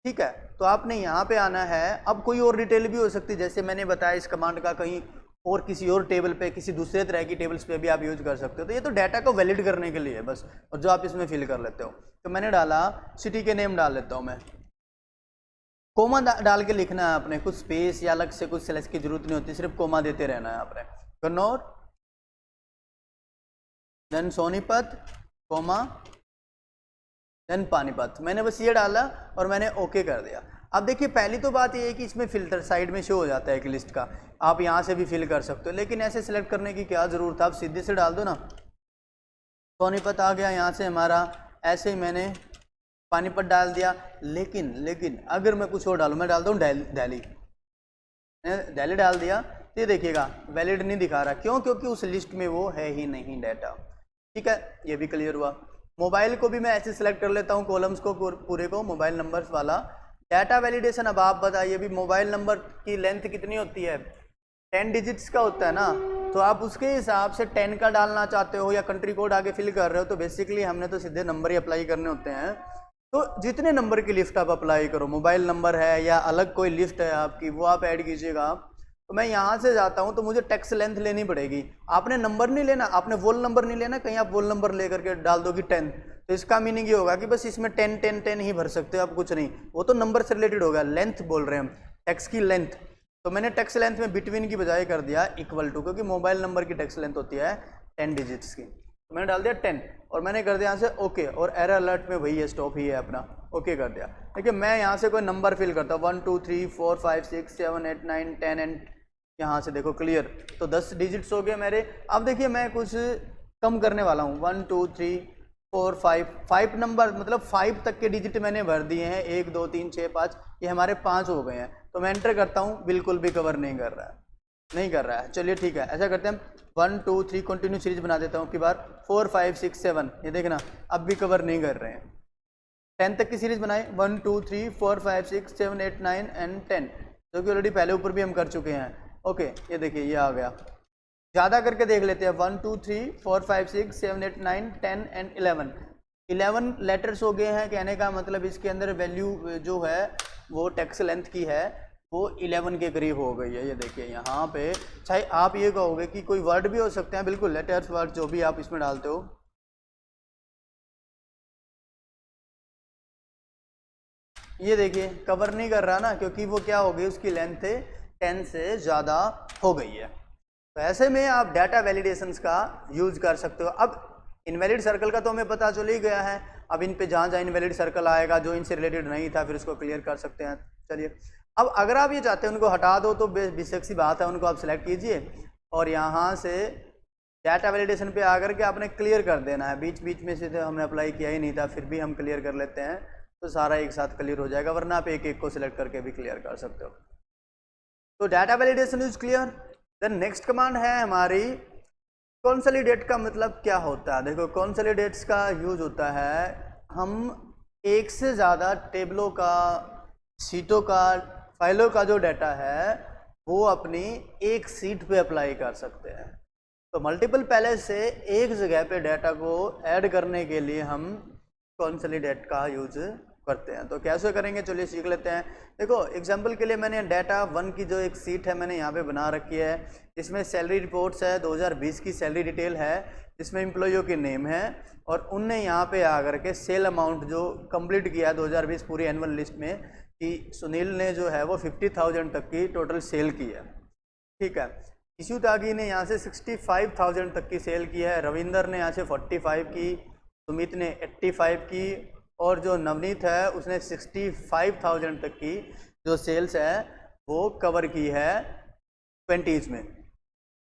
ठीक है। तो आपने यहाँ पे आना है। अब कोई और डिटेल भी हो सकती है, जैसे मैंने बताया इस कमांड का कहीं और किसी और टेबल पे, किसी दूसरे तरह की टेबल्स पे भी आप यूज कर सकते हो। तो ये तो डाटा को वैलिड करने के लिए है बस, और जो आप इसमें फिल कर लेते हो। तो मैंने डाला सिटी के नेम डाल लेता हूँ मैं। कोमा डाल के लिखना है आपने, कुछ स्पेस या अलग से कुछ सेलेक्ट की जरूरत नहीं होती, सिर्फ कोमा देते रहना है आपने। Kannaur, then Sonipat, comma, then Panipat. मैंने बस ये डाला और मैंने ओके कर दिया। अब देखिए पहली तो बात ये है कि इसमें फिल्टर साइड में शो हो जाता है एक लिस्ट का, आप यहाँ से भी फिल कर सकते हो, लेकिन ऐसे सिलेक्ट करने की क्या ज़रूरत है, आप सीधे से डाल दो ना। सोनीपत आ गया यहाँ से हमारा, ऐसे ही मैंने पानीपत डाल दिया। लेकिन अगर मैं कुछ और डालूँ, मैं डालता हूँ दिल्ली, दिल्ली डाल दिया तो ये देखिएगा वैलिड नहीं दिखा रहा। क्यों? क्योंकि उस लिस्ट में वो है ही नहीं डाटा। ठीक है, ये भी क्लियर हुआ। मोबाइल को भी मैं ऐसे सिलेक्ट कर लेता हूँ, कॉलम्स को पूरे को, मोबाइल नंबर्स वाला डाटा वैलिडेशन। अब आप बताइए भी मोबाइल नंबर की लेंथ कितनी होती है? 10 डिजिट्स का होता है ना, तो आप उसके हिसाब से 10 का डालना चाहते हो या कंट्री कोड आगे फिल कर रहे हो, तो बेसिकली हमने तो सीधे नंबर ही अप्लाई करने होते हैं। तो जितने नंबर की लिस्ट आप अप्लाई करो, मोबाइल नंबर है या अलग कोई लिस्ट है आपकी, वो आप ऐड कीजिएगा। तो मैं यहाँ से जाता हूँ तो मुझे टेक्स्ट लेंथ लेनी पड़ेगी। आपने नंबर नहीं लेना, आपने वोल नंबर नहीं लेना। कहीं आप वोल नंबर लेकर के डाल दोगी 10, तो इसका मीनिंग ये होगा कि बस इसमें 10 10 10 ही भर सकते हो आप, कुछ नहीं। वो तो नंबर से रिलेटेड होगा, लेंथ बोल रहे हैं हम, टेक्स्ट की लेंथ। तो मैंने टेक्स्ट लेंथ में बिटवीन की बजाय कर दिया इक्वल टू, क्योंकि मोबाइल नंबर की टेक्स्ट लेंथ होती है 10 डिजिट्स की। तो मैंने डाल दिया 10 और मैंने कर दिया यहाँ से ओके, और एरर अलर्ट में वही है, स्टॉप ही है अपना, ओके कर दिया। देखिए मैं यहाँ से कोई नंबर फिल करता हूँ 1 2 3 4 5 6 7 8 9 10 एंड यहाँ से देखो क्लियर, तो 10 डिजिट्स हो गए मेरे। अब देखिए मैं कुछ कम करने वाला हूँ, 1 2 3 4 5 नंबर, मतलब 5 तक के डिजिट मैंने भर दिए हैं। 1 2 3 6 5, ये हमारे 5 हो गए हैं। तो मैं एंटर करता हूँ, बिल्कुल भी कवर नहीं कर रहा है, चलिए ठीक है, ऐसा करते हैं 1 2 3 कंटिन्यू सीरीज बना देता हूँ की बार, 4 5 6 7, ये देखना अब भी कवर नहीं कर रहे हैं। 10 तक की सीरीज बनाए, 1 2 3 4 5 6 7 8 9 एंड 10, जो कि ऑलरेडी पहले ऊपर भी हम कर चुके हैं। ओके ये देखिए ये आ गया। ज़्यादा करके देख लेते हैं, 1 2 3 4 5 6 7 8 9 10 एंड 11 लेटर्स हो गए हैं। कहने का मतलब इसके अंदर वैल्यू जो है वो टेक्स्ट लेंथ की है वो 11 के करीब हो गई है। ये देखिए यहाँ पे, चाहे आप ये कहोगे कि कोई वर्ड भी हो सकते हैं, बिल्कुल लेटर्स वर्ड जो भी आप इसमें डालते हो। ये देखिए कवर नहीं कर रहा ना, क्योंकि वो क्या हो गई, उसकी लेंथ 10 से ज़्यादा हो गई है। तो ऐसे में आप डाटा वैलिडेशंस का यूज कर सकते हो। अब इनवैलिड सर्कल का तो हमें पता चल ही गया है। अब इन पे जहाँ इनवैलिड सर्कल आएगा जो इनसे रिलेटेड नहीं था, फिर उसको क्लियर कर सकते हैं। चलिए अब अगर आप ये चाहते हैं उनको हटा दो, तो बेशक सी बात है, उनको आप सिलेक्ट कीजिए और यहाँ से डाटा वैलिडेशन पे आकर के आपने क्लियर कर देना है। बीच बीच में से तो हमने अप्लाई किया ही नहीं था, फिर भी हम क्लियर कर लेते हैं, तो सारा एक साथ क्लियर हो जाएगा। वरना आप एक एक को सिलेक्ट करके भी क्लियर कर सकते हो। तो data validation is clear. Then next command है हमारी कंसोलिडेट। का मतलब क्या होता है? देखो कंसोलिडेट्स का यूज होता है, हम एक से ज़्यादा टेबलों का, सीटों का, फाइलों का जो डाटा है वो अपनी एक सीट पे अप्लाई कर सकते हैं। तो मल्टीपल पैलेस से एक जगह पे डाटा को ऐड करने के लिए हम कंसोलिडेट का यूज करते हैं। तो कैसे करेंगे चलिए सीख लेते हैं। देखो एग्जांपल के लिए मैंने डाटा 1 की जो एक सीट है मैंने यहाँ पे बना रखी है। इसमें सैलरी रिपोर्ट्स है, 2020 की सैलरी डिटेल है, जिसमें एम्प्लॉइयों के नेम है और उनने यहाँ पे आकर के सेल अमाउंट जो कंप्लीट किया है 2020 पूरी एनुअल लिस्ट में, कि सुनील ने जो है वो 50,000 तक की टोटल सेल की है। ठीक है, इशू त्यागी ने यहाँ से 65,000 तक की सेल की है, रविंदर ने यहाँ से 45 की, सुमित ने 85 की और जो नवनीत है उसने 65,000 तक की जो सेल्स है वो कवर की है 20s में।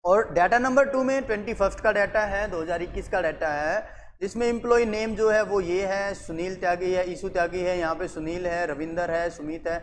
और डाटा नंबर 2 में 21st का डाटा है, 2021 का डाटा है, जिसमें एम्प्लॉय नेम जो है वो ये है, सुनील त्यागी है, ईशु त्यागी है, यहाँ पे सुनील है, रविंदर है, सुमित है।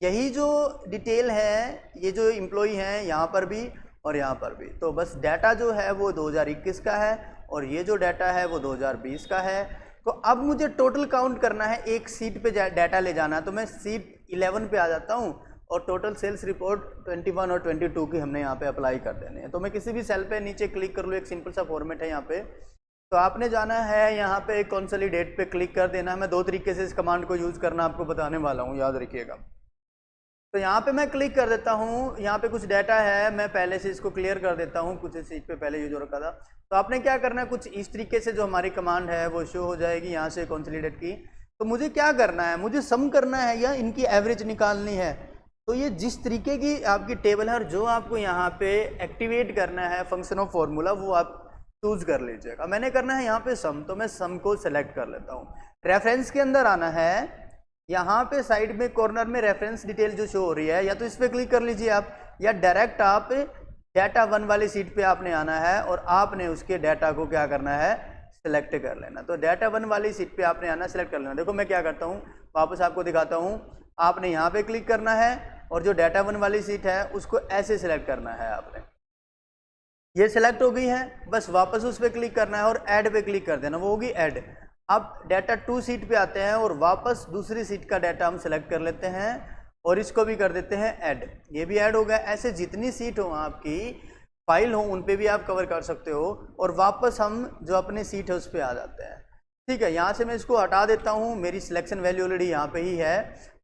यही जो डिटेल है ये जो एम्प्लॉय हैं यहाँ पर भी और यहाँ पर भी। तो बस डाटा जो है वो 2021 का है और ये जो डाटा है वो 2020 का है। तो अब मुझे टोटल काउंट करना है, एक सीट पे डाटा ले जाना है, तो मैं सीट 11 पे आ जाता हूँ और टोटल सेल्स रिपोर्ट 21 और 22 की हमने यहाँ पे अप्लाई कर देने हैं। तो मैं किसी भी सेल पे नीचे क्लिक कर लूँ, एक सिंपल सा फॉर्मेट है यहाँ पे। तो आपने जाना है यहाँ पे कंसोलिडेट पे क्लिक कर देना है। मैं 2 तरीके से इस कमांड को यूज़ करना आपको बताने वाला हूँ, याद रखिएगा। तो यहाँ पे मैं क्लिक कर देता हूँ, यहाँ पे कुछ डाटा है, मैं पहले से इसको क्लियर कर देता हूँ, कुछ इस सीट पे पहले यूज हो रखा था। तो आपने क्या करना है, कुछ इस तरीके से जो हमारी कमांड है वो शो हो जाएगी यहाँ से कंसोलिडेट की। तो मुझे क्या करना है, मुझे सम करना है या इनकी एवरेज निकालनी है। तो ये जिस तरीके की आपकी टेबल है और जो आपको यहाँ पे एक्टिवेट करना है फंक्शन ऑफ फॉर्मूला, वो आप चूज कर लीजिएगा। मैंने करना है यहाँ पे सम, तो मैं सम को सेलेक्ट कर लेता हूँ। रेफरेंस के अंदर आना है, यहाँ पे साइड में कॉर्नर में रेफरेंस डिटेल जो शो हो रही है, या तो इस पर क्लिक कर लीजिए आप, या डायरेक्ट आप डाटा 1 वाली सीट पे आपने आना है और आपने उसके डाटा को क्या करना है, सेलेक्ट कर लेना। तो डाटा 1 वाली सीट पे आपने आना, सेलेक्ट कर लेना। देखो मैं क्या करता हूँ, वापस आपको दिखाता हूँ। आपने यहाँ पे क्लिक करना है और जो डाटा 1 वाली सीट है उसको ऐसे सिलेक्ट करना है आपने। ये सिलेक्ट हो गई है, बस वापस उस पर क्लिक करना है और ऐड पे क्लिक कर देना, वो होगी ऐड। अब डाटा 2 सीट पे आते हैं और वापस दूसरी सीट का डाटा हम सेलेक्ट कर लेते हैं और इसको भी कर देते हैं ऐड। ये भी ऐड हो गया। ऐसे जितनी सीट हो आपकी फाइल हो उन पे भी आप कवर कर सकते हो और वापस हम जो अपनी सीट है उस पर आ जाते हैं। ठीक है, यहाँ से मैं इसको हटा देता हूँ, मेरी सिलेक्शन वैल्यू ऑलरेडी यहाँ पे ही है।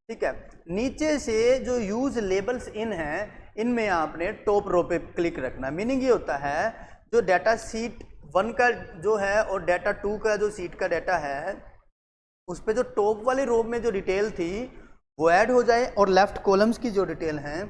ठीक है, नीचे से जो यूज लेबल्स इन है इनमें आपने टॉप रो पे क्लिक रखना। मीनिंग ये होता है जो डाटा सीट 1 का जो है और डाटा 2 का जो सीट का डाटा है उस पे जो टॉप वाली रो में जो डिटेल थी वो ऐड हो जाए और लेफ्ट कॉलम्स की जो डिटेल हैं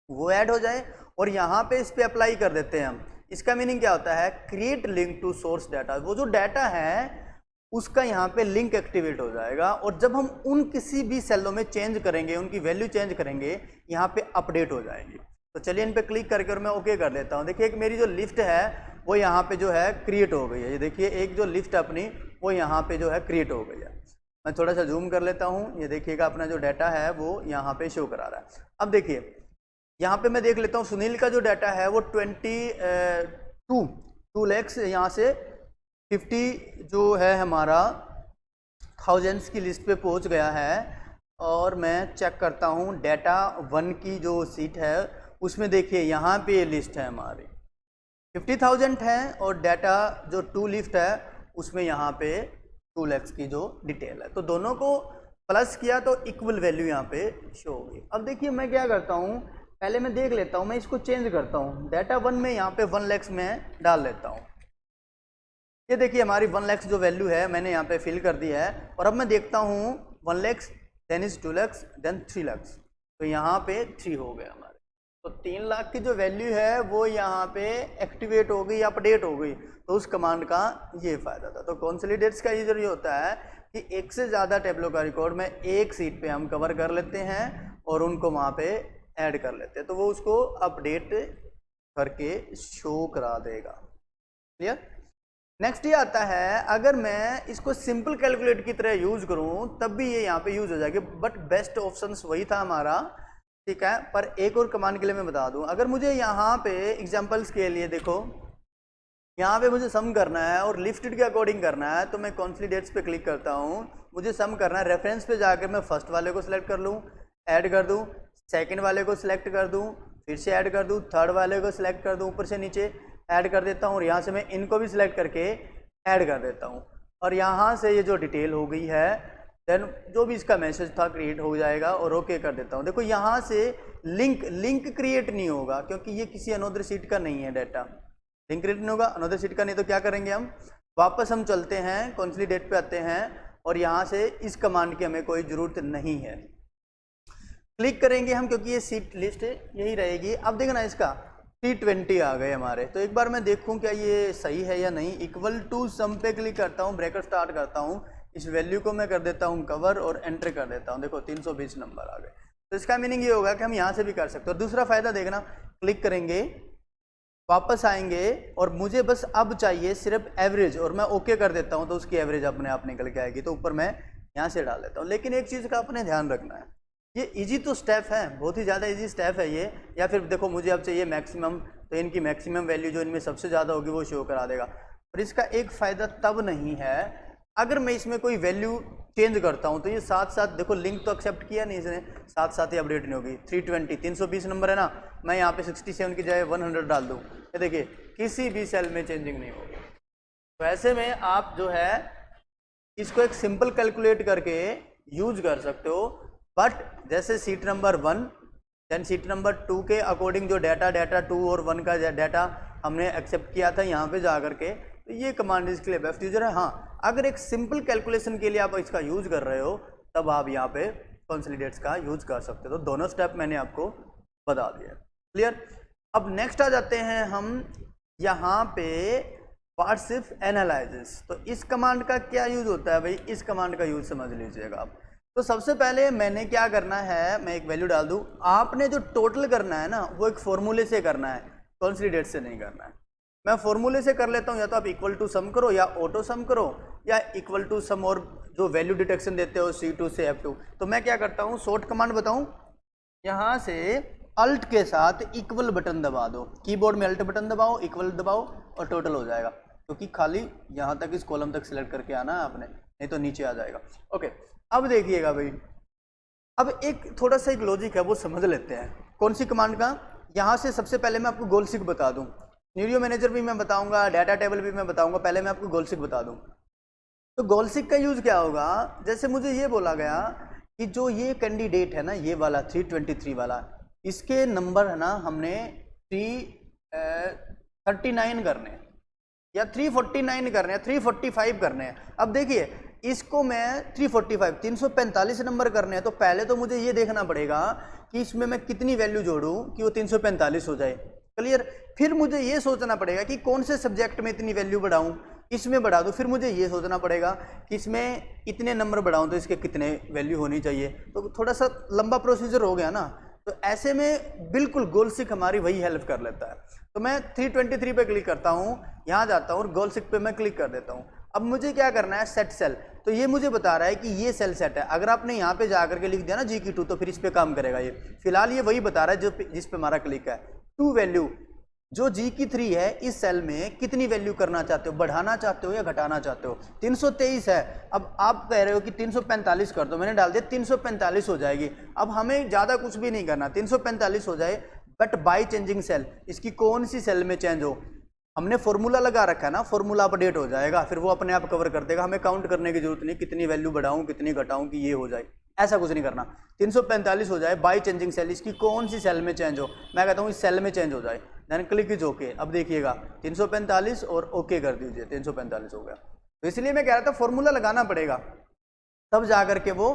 वो ऐड हो जाए और यहाँ पे इस पे अप्लाई कर देते हैं हम। इसका मीनिंग क्या होता है, create link to source data. वो जो डाटा है उसका यहाँ पे लिंक एक्टिवेट हो जाएगा और जब हम उन किसी भी सेलों में चेंज करेंगे, उनकी वैल्यू चेंज करेंगे, यहाँ पे अपडेट हो जाएंगे। तो चलिए इन पे क्लिक करके और मैं ओके कर देता हूँ। देखिए एक मेरी जो लिस्ट है वो यहाँ पे जो है क्रिएट हो गई है। ये देखिए एक जो लिस्ट अपनी वो यहाँ पे जो है क्रिएट हो गई है। मैं थोड़ा सा जूम कर लेता हूँ, ये देखिएगा अपना जो डाटा है वो यहाँ पे शो करा रहा है। अब देखिए यहाँ पे मैं देख लेता हूँ सुनील का जो डाटा है वो 2 lakhs यहाँ से 50 जो है हमारा थाउजेंड्स की लिस्ट पे पहुँच गया है। और मैं चेक करता हूँ डाटा 1 की जो सीट है उसमें देखिए यहाँ पे ये लिस्ट है हमारी 50,000 है और डाटा जो 2 लिस्ट है उसमें यहाँ पे 2 lakhs की जो डिटेल है। तो दोनों को प्लस किया तो इक्वल वैल्यू यहाँ पे शो होगी। अब देखिए मैं क्या करता हूँ, पहले मैं देख लेता हूँ, मैं इसको चेंज करता हूँ। डाटा 1 में यहाँ पे 1 lakhs में डाल लेता हूँ। ये देखिए हमारी 1 lakhs जो वैल्यू है मैंने यहाँ पे फिल कर दी है और अब मैं देखता हूँ 1 lakhs, then is 2 lakhs, then 3 lakhs। तो यहाँ पे 3 हो गए हमारे। तो 3 लाख की जो वैल्यू है वो यहाँ पे एक्टिवेट हो गई, अपडेट हो गई। तो उस कमांड का ये फायदा था। तो कंसोलिडेट्स का यूजर ये होता है कि एक से ज़्यादा टेबलो का रिकॉर्ड में एक सीट पे हम कवर कर लेते हैं और उनको वहाँ पे ऐड कर लेते हैं, तो वो उसको अपडेट करके शो करा देगा। क्लियर। नेक्स्ट ये आता है, अगर मैं इसको सिंपल कैलकुलेट की तरह यूज करूं तब भी ये यहाँ पे यूज हो जाएगी, बट बेस्ट ऑप्शन वही था हमारा। ठीक है, पर एक और कमांड के लिए मैं बता दूं, अगर मुझे यहाँ पे एग्जांपल्स के लिए देखो यहाँ पे मुझे सम करना है और लिस्टेड के अकॉर्डिंग करना है, तो मैं कंसोलिडेट्स पे क्लिक करता हूँ। मुझे सम करना है, रेफरेंस पे जाकर मैं फर्स्ट वाले को सिलेक्ट कर लूँ, ऐड कर दूँ, सेकंड वाले को सिलेक्ट कर दूँ, फिर से ऐड कर दूँ, थर्ड वाले को सिलेक्ट कर दूँ, ऊपर से नीचे ऐड कर देता हूँ और यहाँ से मैं इनको भी सिलेक्ट करके ऐड कर देता हूँ और यहाँ से ये जो डिटेल हो गई है देन जो भी इसका मैसेज था क्रिएट हो जाएगा और ओके कर देता हूँ। देखो यहाँ से लिंक क्रिएट नहीं होगा क्योंकि ये किसी अनोदर सीट का नहीं है डाटा, लिंक क्रिएट नहीं होगा अनोदर सीट का नहीं। तो क्या करेंगे हम, वापस हम चलते हैं कंसोलिडेट पे आते हैं और यहाँ से इस कमांड की हमें कोई ज़रूरत नहीं है, क्लिक करेंगे हम क्योंकि ये सीट लिस्ट यही रहेगी। अब देखना इसका 320 आ गए हमारे। तो एक बार मैं देखूं क्या ये सही है या नहीं। इक्वल टू सम पे क्लिक करता हूं, ब्रैकेट स्टार्ट करता हूं, इस वैल्यू को मैं कर देता हूं कवर और एंटर कर देता हूं। देखो 320 नंबर आ गए। तो इसका मीनिंग ये होगा कि हम यहाँ से भी कर सकते हैं। और दूसरा फायदा देखना, क्लिक करेंगे, वापस आएंगे और मुझे बस अब चाहिए सिर्फ एवरेज और मैं ओके कर देता हूँ तो उसकी एवरेज अपने आप निकल के आएगी। तो ऊपर मैं यहाँ से डाल देता हूँ। लेकिन एक चीज़ का अपने ध्यान रखना है, ये इजी तो स्टेप है, बहुत ही ज़्यादा इजी स्टेप है ये। या फिर देखो मुझे अब चाहिए मैक्सिमम, तो इनकी मैक्सिमम वैल्यू जो इनमें सबसे ज़्यादा होगी वो शो करा देगा। पर इसका एक फ़ायदा तब नहीं है अगर मैं इसमें कोई वैल्यू चेंज करता हूँ तो ये साथ साथ देखो लिंक तो एक्सेप्ट किया नहीं इसने, साथ साथ ही अपडेट नहीं होगी। 320 नंबर है ना, मैं यहाँ पे 67 की जगह 100 डाल दूँ, ये देखिए किसी भी सेल में चेंजिंग नहीं होगी। तो ऐसे में आप जो है इसको एक सिंपल कैलकुलेट करके यूज कर सकते हो। बट जैसे seat number 1 then seat number 2 के अकॉर्डिंग जो डाटा 2 और 1 का डाटा हमने एक्सेप्ट किया था यहाँ पे जा करके, तो ये कमांड इसके लिए बेस्ट यूजर है। हाँ, अगर एक सिंपल कैलकुलेशन के लिए आप इसका यूज कर रहे हो तब आप यहाँ पे कंसोलिडेट्स का यूज कर सकते हो। तो दोनों स्टेप मैंने आपको बता दिया। क्लियर। अब नेक्स्ट आ जाते हैं हम यहाँ पे पार्सिव एनालिसिस। तो इस कमांड का क्या यूज होता है भाई, इस कमांड का यूज समझ लीजिएगा आप। तो सबसे पहले मैंने क्या करना है, मैं एक वैल्यू डाल दूं। आपने जो टोटल करना है ना वो एक फॉर्मूले से करना है, कंसोलिडेट से नहीं करना है। मैं फॉर्मूले से कर लेता हूँ, या तो आप इक्वल टू सम करो या ऑटो सम करो या इक्वल टू सम और जो वैल्यू डिटेक्शन देते हो C2 से F2। तो मैं क्या करता हूँ, शॉर्ट कमांड बताऊँ, यहाँ से अल्ट के साथ इक्वल बटन दबा दो, कीबोर्ड में अल्ट बटन दबाओ, इक्वल दबाओ और टोटल हो जाएगा, क्योंकि खाली यहाँ तक इस कॉलम तक सिलेक्ट करके आना है आपने, नहीं तो नीचे आ जाएगा। ओके, अब देखिएगा भाई, अब एक थोड़ा सा एक लॉजिक है वो समझ लेते हैं। कौन सी कमांड का? यहाँ से सबसे पहले मैं आपको गोल सिक बता दूँ, सिनेरियो मैनेजर भी मैं बताऊँगा, डाटा टेबल भी मैं बताऊँगा, पहले मैं आपको गोल सिक बता दूँ। तो गोल सिक का यूज़ क्या होगा, जैसे मुझे ये बोला गया कि जो ये कैंडिडेट है ना, ये वाला 323 वाला, इसके नंबर है ना हमने 339 करने हैं या 349 करने हैं, 345 करने हैं। अब देखिए इसको मैं 345 नंबर करने हैं, तो पहले तो मुझे ये देखना पड़ेगा कि इसमें मैं कितनी वैल्यू जोड़ूं कि वो 345 हो जाए। क्लियर? फिर मुझे ये सोचना पड़ेगा कि कौन से सब्जेक्ट में इतनी वैल्यू बढ़ाऊं, इसमें बढ़ा दूं। फिर मुझे ये सोचना पड़ेगा कि इसमें इतने नंबर बढ़ाऊं तो इसके कितने वैल्यू होनी चाहिए। तो थोड़ा सा लंबा प्रोसीजर हो गया ना, तो ऐसे में बिल्कुल गोल सिक हमारी वही हेल्प कर लेता है। तो मैं 323 पे क्लिक करता हूँ, यहाँ जाता हूँ और गोल सिक पे मैं क्लिक कर देता हूँ। अब मुझे क्या करना है, सेट सेल। तो ये मुझे बता रहा है कि ये सेल सेट है। अगर आपने यहाँ पे जाकर के लिख दिया ना जी की 2, तो फिर इस पे काम करेगा ये। फिलहाल ये वही बता रहा है जो जिस पे हमारा क्लिक है। टू वैल्यू जो जी की 3 है, इस सेल में कितनी वैल्यू करना चाहते हो, बढ़ाना चाहते हो या घटाना चाहते हो। 323 है, अब आप कह रहे हो कि 345 कर दो, मैंने डाल दिया 345 हो जाएगी। अब हमें ज़्यादा कुछ भी नहीं करना, 345 हो जाए, बट बाय चेंजिंग सेल, इसकी कौन सी सेल में चेंज हो। हमने फॉर्मूला लगा रखा है ना, फॉर्मूला अपडेट हो जाएगा, फिर वो अपने आप कवर कर देगा। हमें काउंट करने की जरूरत नहीं, कितनी वैल्यू बढ़ाऊं कितनी घटाऊं कि ये हो जाए, ऐसा कुछ नहीं करना। 345 हो जाए बाय चेंजिंग सेल, इसकी कौन सी सेल में चेंज हो, मैं कहता हूँ इस सेल में चेंज हो जाए, देन क्लिक इज ओके। अब देखिएगा 345 और ओके कर दीजिए, 345 हो गया। तो इसलिए मैं कह रहा था फॉर्मूला लगाना पड़ेगा, तब जा करके वो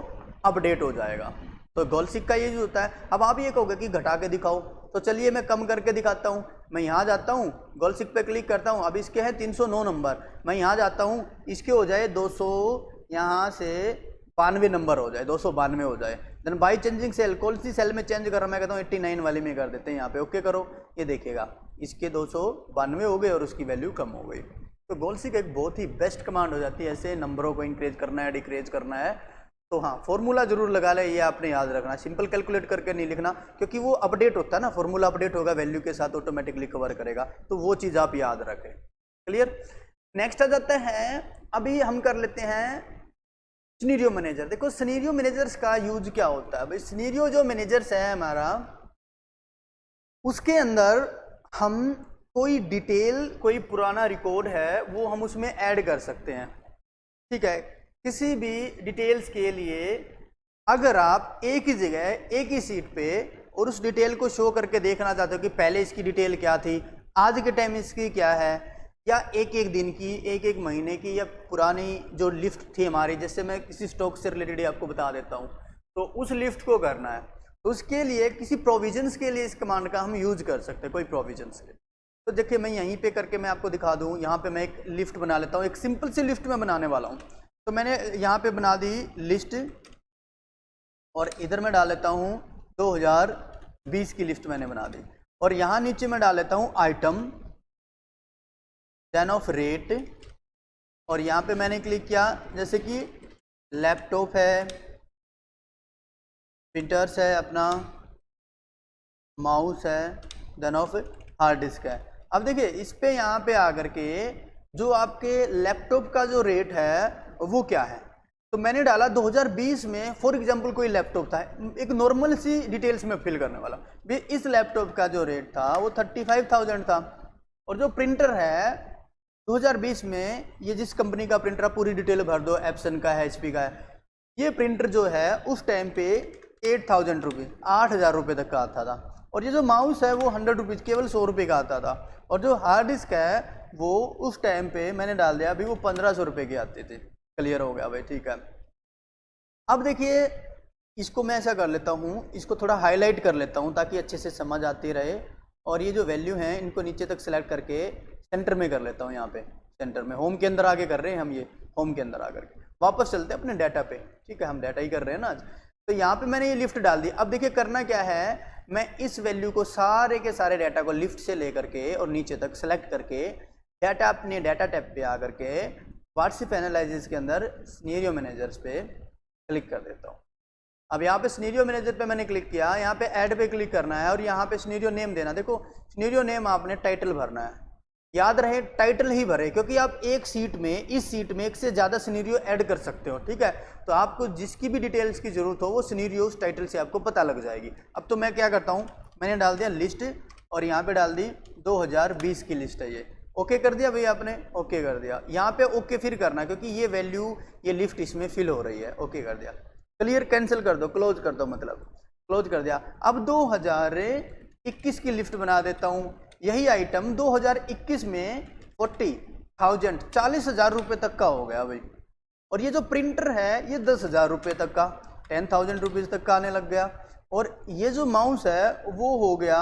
अपडेट हो जाएगा। तो गोल सिक का ये जो होता है। अब आप ये कहोगे कि घटा के दिखाओ, तो चलिए मैं कम करके दिखाता हूँ। मैं यहाँ जाता हूँ, गोल सिक पे क्लिक करता हूँ। अब इसके हैं 309 नंबर, मैं यहाँ जाता हूँ, इसके हो जाए 200, यहाँ से 92 नंबर हो जाए, 292 हो जाए। देन बाई चेंजिंग सेल, कौन सी सेल में चेंज कर रहा, मैं कहता हूँ 89 वाली में कर देते हैं, यहाँ पे ओके करो। ये देखिएगा इसके 292 हो गए और उसकी वैल्यू कम हो गई। तो गोल सिक एक बहुत ही बेस्ट कमांड हो जाती है, ऐसे नंबरों को इंक्रीज करना है डिक्रीज करना है। तो हाँ, फॉर्मूला जरूर लगा ले, ये आपने याद रखना, सिंपल कैलकुलेट करके नहीं लिखना, क्योंकि वो अपडेट होता है ना, फॉर्मूला अपडेट होगा वैल्यू के साथ, ऑटोमेटिकली कवर करेगा। तो वो चीज़ आप याद रखें। क्लियर? नेक्स्ट आ जाता है, अभी हम कर लेते हैं सिनेरियो मैनेजर। देखो सिनेरियो मैनेजर्स का यूज क्या होता है भाई। सिनेरियो जो मैनेजर्स है हमारा, उसके अंदर हम कोई डिटेल, कोई पुराना रिकॉर्ड है वो हम उसमें ऐड कर सकते हैं। ठीक है, किसी भी डिटेल्स के लिए अगर आप एक ही जगह एक ही सीट पे और उस डिटेल को शो करके देखना चाहते हो कि पहले इसकी डिटेल क्या थी, आज के टाइम इसकी क्या है, या एक एक दिन की, एक एक महीने की, या पुरानी जो लिस्ट थी हमारी, जैसे मैं किसी स्टॉक से रिलेटेड आपको बता देता हूँ, तो उस लिस्ट को करना है। तो उसके लिए किसी प्रोविजंस के लिए इस कमांड का हम यूज कर सकते हैं, कोई प्रोविजंस के। तो देखिए मैं यहीं पे करके मैं आपको दिखा दूँ, यहाँ पे मैं एक लिस्ट बना लेता हूँ, एक सिंपल सी लिस्ट में बनाने वाला हूँ। तो मैंने यहाँ पे बना दी लिस्ट, और इधर मैं डाल लेता हूँ 2020 की लिस्ट मैंने बना दी, और यहाँ नीचे मैं डाल लेता हूँ आइटम, देन ऑफ रेट, और यहाँ पे मैंने क्लिक किया, जैसे कि लैपटॉप है, प्रिंटर्स है, अपना माउस है, देन ऑफ हार्ड डिस्क है। अब देखिए इस पे यहाँ पे आकर के जो आपके लैपटॉप का जो रेट है वो क्या है, तो मैंने डाला 2020 में फॉर एग्जांपल कोई लैपटॉप था, एक नॉर्मल सी डिटेल्स में फिल करने वाला भी। इस लैपटॉप का जो रेट था वो 35,000 था, और जो प्रिंटर है 2020 में, ये जिस कंपनी का प्रिंटर, पूरी डिटेल भर दो, एप्सन का है, HP का है, ये प्रिंटर जो है उस टाइम पे 8,000 रुपीज़, 8,000 रुपये तक का आता था। और ये जो माउस है वो 100 रुपीज़, केवल 100 रुपये का आता था। और जो हार्ड डिस्क है वो उस टाइम पे मैंने डाल दिया अभी, वो 1,500 रुपये की आती थी। क्लियर हो गया भाई? ठीक है। अब देखिए इसको मैं ऐसा कर लेता हूँ, इसको थोड़ा हाईलाइट कर लेता हूँ ताकि अच्छे से समझ आती रहे। और ये जो वैल्यू हैं इनको नीचे तक सेलेक्ट करके सेंटर में कर लेता हूँ, यहाँ पे सेंटर में, होम के अंदर आके कर रहे हैं हम, ये होम के अंदर आकर के वापस चलते हैं अपने डाटा पे। ठीक है, हम डाटा ही कर रहे हैं ना आज। तो यहाँ पे मैंने ये लिस्ट डाल दी। अब देखिए करना क्या है, मैं इस वैल्यू को सारे के सारे डाटा को लिफ्ट से लेकर के और नीचे तक सेलेक्ट करके डाटा अपने डाटा टैब पे आकर के व्हाट्सएप एनालिसिस के अंदर सिनेरियो मैनेजर्स पे क्लिक कर देता हूँ। अब यहाँ पे सिनेरियो मैनेजर पे मैंने क्लिक किया, यहाँ पे ऐड पे क्लिक करना है और यहाँ पे सिनेरियो नेम देना। देखो सिनेरियो नेम आपने टाइटल भरना है, याद रहे टाइटल ही भरे, क्योंकि आप एक सीट में, इस सीट में एक से ज़्यादा सिनेरियो ऐड कर सकते हो, ठीक है। तो आपको जिसकी भी डिटेल्स की ज़रूरत हो वो सिनेरियो उस टाइटल से आपको पता लग जाएगी। अब तो मैं क्या करता हूँ, मैंने डाल दिया लिस्ट और यहाँ पे डाल दी 2020 की लिस्ट है ये। ओके कर दिया भैया आपने, ओके कर दिया। यहाँ पे ओके फिर करना, क्योंकि ये वैल्यू, ये लिस्ट इसमें फिल हो रही है। ओके कर दिया, क्लियर, कैंसिल कर दो, क्लोज कर दो, मतलब क्लोज कर दिया। अब 2021 की लिस्ट बना देता हूँ। यही आइटम 2021 में 40,000 रुपये तक का हो गया भाई। और ये जो प्रिंटर है ये 10,000 रुपये तक का, 10,000 रुपीज़ तक का आने लग गया। और ये जो माउस है वो हो गया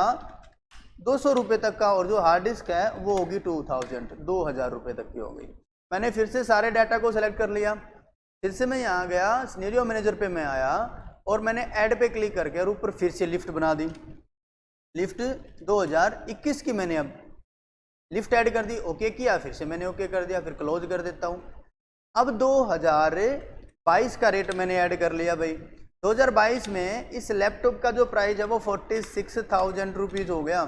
200 रुपये तक का, और जो हार्ड डिस्क है वो होगी 2,000 रुपये तक की हो गई। मैंने फिर से सारे डाटा को सेलेक्ट कर लिया, फिर से मैं यहाँ गया सिनेरियो मैनेजर पे मैं आया और मैंने ऐड पे क्लिक करके और ऊपर फिर से लिस्ट बना दी। लिस्ट 2021 की मैंने अब लिस्ट ऐड कर दी, ओके किया, फिर से मैंने ओके कर दिया, फिर क्लोज कर देता हूँ। अब 2022 का रेट मैंने ऐड कर लिया भाई। 2022 में इस लैपटॉप का जो प्राइस है वो 46,000 रुपीज़ हो गया,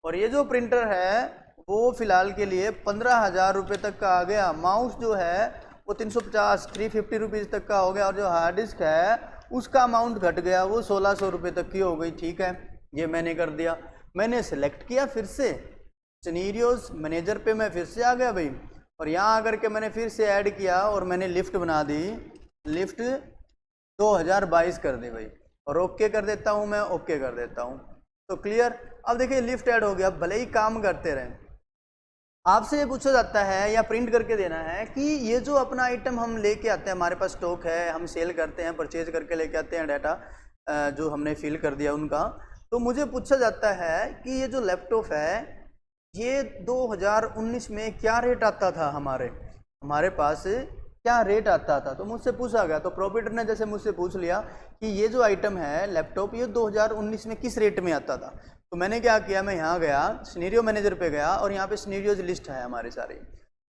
और ये जो प्रिंटर है वो फिलहाल के लिए 15,000 रुपये तक का आ गया। माउस जो है वो 350 रुपीज़ तक का हो गया, और जो हार्ड डिस्क है उसका अमाउंट घट गया, वो 1600 रुपये तक की हो गई। ठीक है, ये मैंने कर दिया। मैंने सेलेक्ट किया फिर से सिनेरियोज मैनेजर पे, मैं फिर से आ गया भाई, और यहाँ आकर के मैंने फिर से ऐड किया और मैंने लिफ्ट बना दी, लिफ्ट 2022 कर दी भाई, और ओके कर देता हूँ मैं, ओके कर देता हूँ। तो क्लियर, अब देखिए लिफ्ट ऐड हो गया। भले ही काम करते रहें, आपसे ये पूछा जाता है या प्रिंट करके देना है कि ये जो अपना आइटम हम लेके आते हैं, हमारे पास स्टॉक है, हम सेल करते हैं, परचेज करके लेके आते हैं डाटा जो हमने फिल कर दिया उनका, तो मुझे पूछा जाता है कि ये जो लैपटॉप है ये 2019 में क्या रेट आता था, हमारे पास क्या रेट आता था। तो मुझसे पूछा गया, तो प्रोपराइटर ने जैसे मुझसे पूछ लिया कि ये जो आइटम है लैपटॉप ये 2019 में किस रेट में आता था। तो मैंने क्या किया, मैं यहाँ गया सिनेरियो मैनेजर पे गया और यहाँ पे सिनेरियोज लिस्ट है हमारे सारे।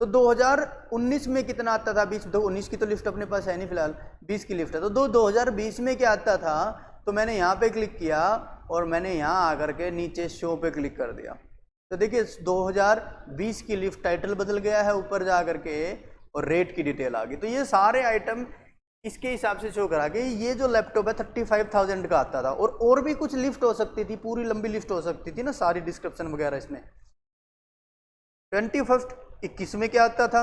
तो 2019 में कितना आता था, 2019 की तो लिस्ट अपने पास है नहीं फिलहाल, 20 की लिस्ट है। तो 2020 में क्या आता था, तो मैंने यहाँ पे क्लिक किया और मैंने यहाँ आकर के नीचे शो पे क्लिक कर दिया। तो देखिए 2020 की लिस्ट टाइटल बदल गया है ऊपर जा करके और रेट की डिटेल आ गई। तो ये सारे आइटम इसके हिसाब से शो करा के ये जो लैपटॉप है 35,000 का आता था, और भी कुछ लिस्ट हो सकती थी, पूरी लंबी लिस्ट हो सकती थी ना, सारी डिस्क्रिप्शन वगैरह इसमें। 21 में क्या आता था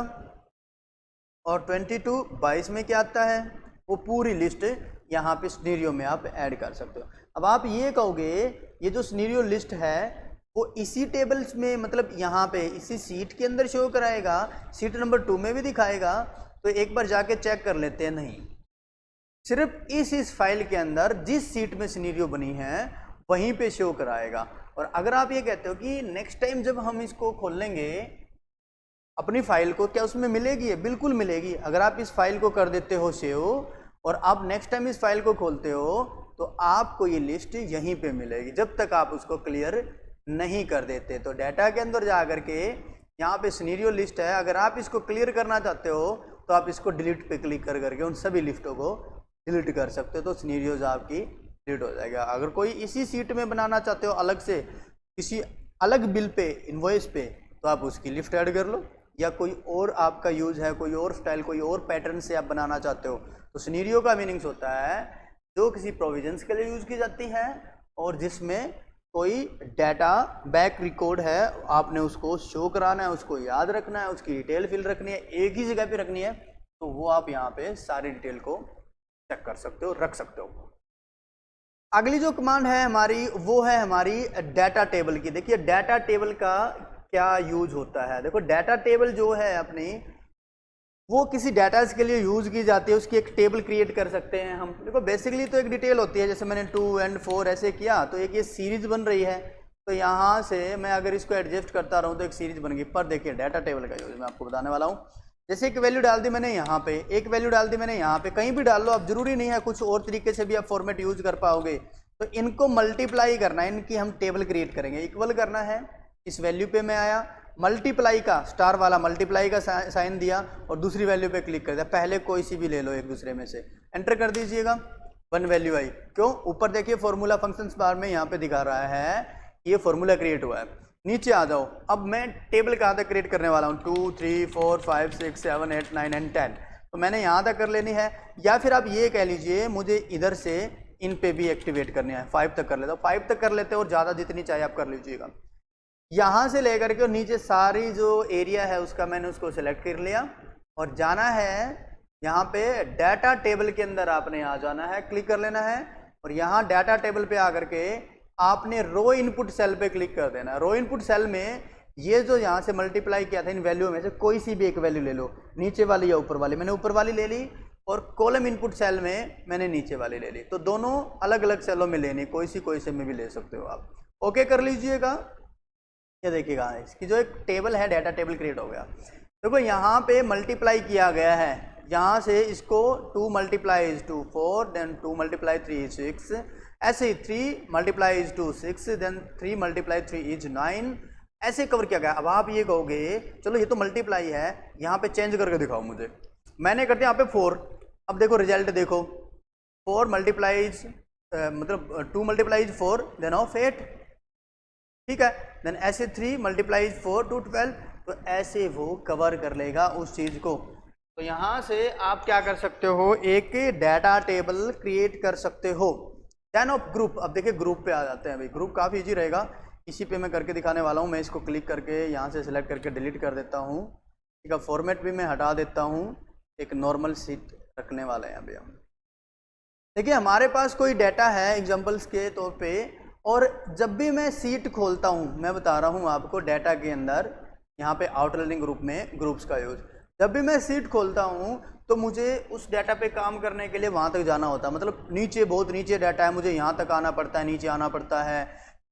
और 22 में क्या आता है, वो पूरी लिस्ट यहाँ पे सिनेरियो में आप ऐड कर सकते हो। अब आप ये कहोगे ये जो सिनेरियो लिस्ट है वो इसी टेबल्स में, मतलब यहाँ पे इसी सीट के अंदर शो कराएगा, सीट नंबर 2 में भी दिखाएगा। तो एक बार जाके चेक कर लेते हैं, नहीं, सिर्फ इस फाइल के अंदर जिस सीट में सिनेरियो बनी है वहीं पे शो कराएगा। और अगर आप ये कहते हो कि नेक्स्ट टाइम जब हम इसको खोलेंगे अपनी फाइल को, क्या उसमें मिलेगी, बिल्कुल मिलेगी। अगर आप इस फाइल को कर देते हो सेव और आप नेक्स्ट टाइम इस फाइल को खोलते हो तो आपको ये लिस्ट यहीं पे मिलेगी, जब तक आप उसको क्लियर नहीं कर देते। तो डाटा के अंदर जा करके यहाँ पे सिनेरियो लिस्ट है, अगर आप इसको क्लियर करना चाहते हो तो आप इसको डिलीट पे क्लिक कर करके उन सभी लिस्टों को डिलीट कर सकते हो, तो सिनेरियोज आपकी डिलीट हो जाएगा। अगर कोई इसी सीट में बनाना चाहते हो अलग से किसी अलग बिल पे, इनवॉइस पे, तो आप उसकी लिस्ट ऐड कर लो, या कोई और आपका यूज है, कोई और स्टाइल, कोई और पैटर्न से आप बनाना चाहते हो। तो सिनेरियो का मीनिंग्स होता है जो किसी प्रोविजंस के लिए यूज़ की जाती है और जिसमें कोई डाटा बैक रिकॉर्ड है, आपने उसको शो कराना है, उसको याद रखना है, उसकी डिटेल फिल रखनी है, एक ही जगह पे रखनी है, तो वो आप यहाँ पे सारी डिटेल को चेक कर सकते हो, रख सकते हो। अगली जो कमांड है हमारी वो है हमारी डाटा टेबल की। देखिए डाटा टेबल का क्या यूज होता है। देखो डाटा टेबल जो है अपनी, वो किसी डाटाज के लिए यूज़ की जाती है, उसकी एक टेबल क्रिएट कर सकते हैं हम। देखो बेसिकली तो एक डिटेल होती है, जैसे मैंने 2 और 4 ऐसे किया तो एक ये सीरीज बन रही है, तो यहाँ से मैं अगर इसको एडजस्ट करता रहूँ तो एक सीरीज बन गई। पर देखिए डाटा टेबल का यूज मैं आपको बताने वाला हूँ। जैसे एक वैल्यू डाल दी मैंने यहाँ पे, एक वैल्यू डाल दी मैंने यहाँ पे, कहीं भी डाल लो आप, जरूरी नहीं है कुछ और तरीके से भी आप फॉर्मेट यूज कर पाओगे। तो इनको मल्टीप्लाई करना है, इनकी हम टेबल क्रिएट करेंगे, इक्वल करना है। इस वैल्यू पे मैं आया, मल्टीप्लाई का स्टार वाला मल्टीप्लाई का साइन दिया और दूसरी वैल्यू पे क्लिक कर दिया। पहले कोई सी भी ले लो एक दूसरे में से, एंटर कर दीजिएगा, 1 वैल्यू आई। क्यों? ऊपर देखिए फॉर्मूला फंक्शंस बार में यहाँ पे दिखा रहा है ये फॉर्मूला क्रिएट हुआ है। नीचे आ जाओ, अब मैं टेबल कहाँ तक क्रिएट करने वाला हूँ, 2 3 4 5 6 7 8 9 एंड 10, तो मैंने यहाँ तक कर लेनी है। या फिर आप ये कह लीजिए मुझे इधर से इन पे भी एक्टिवेट करनी है, 5 तक कर लेता हूँ, 5 तक कर लेते हो और ज़्यादा जितनी चाहे आप कर लीजिएगा। यहाँ से लेकर के नीचे सारी जो एरिया है उसका मैंने उसको सिलेक्ट कर लिया और जाना है यहाँ पे डाटा टेबल के अंदर आपने आ जाना है, क्लिक कर लेना है और यहाँ डाटा टेबल पे आकर के आपने रो इनपुट सेल पे क्लिक कर देना है। रो इनपुट सेल में ये जो यहाँ से मल्टीप्लाई किया था इन वैल्यू में से कोई सी भी एक वैल्यू ले लो, नीचे वाली या ऊपर वाली। मैंने ऊपर वाली ले ली और कॉलम इनपुट सेल में मैंने नीचे वाली ले ली, तो दोनों अलग अलग सेलों में लेनी, कोई से में भी ले सकते हो आप। ओके कर लीजिएगा। ये देखिएगा इसकी जो एक टेबल है, डाटा टेबल क्रिएट हो गया। देखो यहाँ पे मल्टीप्लाई किया गया है, यहाँ से इसको 2 × 2 4, देन 2 × 3 is 6, ऐसे ही 3 × 2 6, देन 3 × 3 is 9, ऐसे कवर किया गया। अब आप ये कहोगे चलो ये तो मल्टीप्लाई है, यहाँ पे चेंज करके दिखाओ मुझे। मैंने कर दिया यहाँ पे 4। अब देखो रिजल्ट देखो, 4 मल्टीप्लाइज मतलब 2 × 4 देन ऑफ 8, ठीक है। देन ऐसे 3 × 4 to 12, तो ऐसे वो कवर कर लेगा उस चीज़ को। तो यहाँ से आप क्या कर सकते हो, एक डाटा टेबल क्रिएट कर सकते हो। देन ऑफ ग्रुप, अब देखिए ग्रुप पे आ जाते हैं भाई। ग्रुप काफ़ी इजी रहेगा, इसी पे मैं करके दिखाने वाला हूँ। मैं इसको क्लिक करके यहाँ से सिलेक्ट करके डिलीट कर देता हूँ, ठीक है। फॉर्मेट भी मैं हटा देता हूँ, एक नॉर्मल सीट रखने वाले हैं अभी हम। देखिए हमारे पास कोई डाटा है एग्जाम्पल्स के तौर पे, और जब भी मैं सीट खोलता हूँ, मैं बता रहा हूँ आपको डाटा के अंदर यहाँ पे आउटलाइनिंग ग्रुप में ग्रुप्स का यूज, जब भी मैं सीट खोलता हूँ तो मुझे उस डाटा पे काम करने के लिए वहाँ तक जाना होता है। मतलब नीचे, बहुत नीचे डाटा है, मुझे यहाँ तक आना पड़ता है, नीचे आना पड़ता है।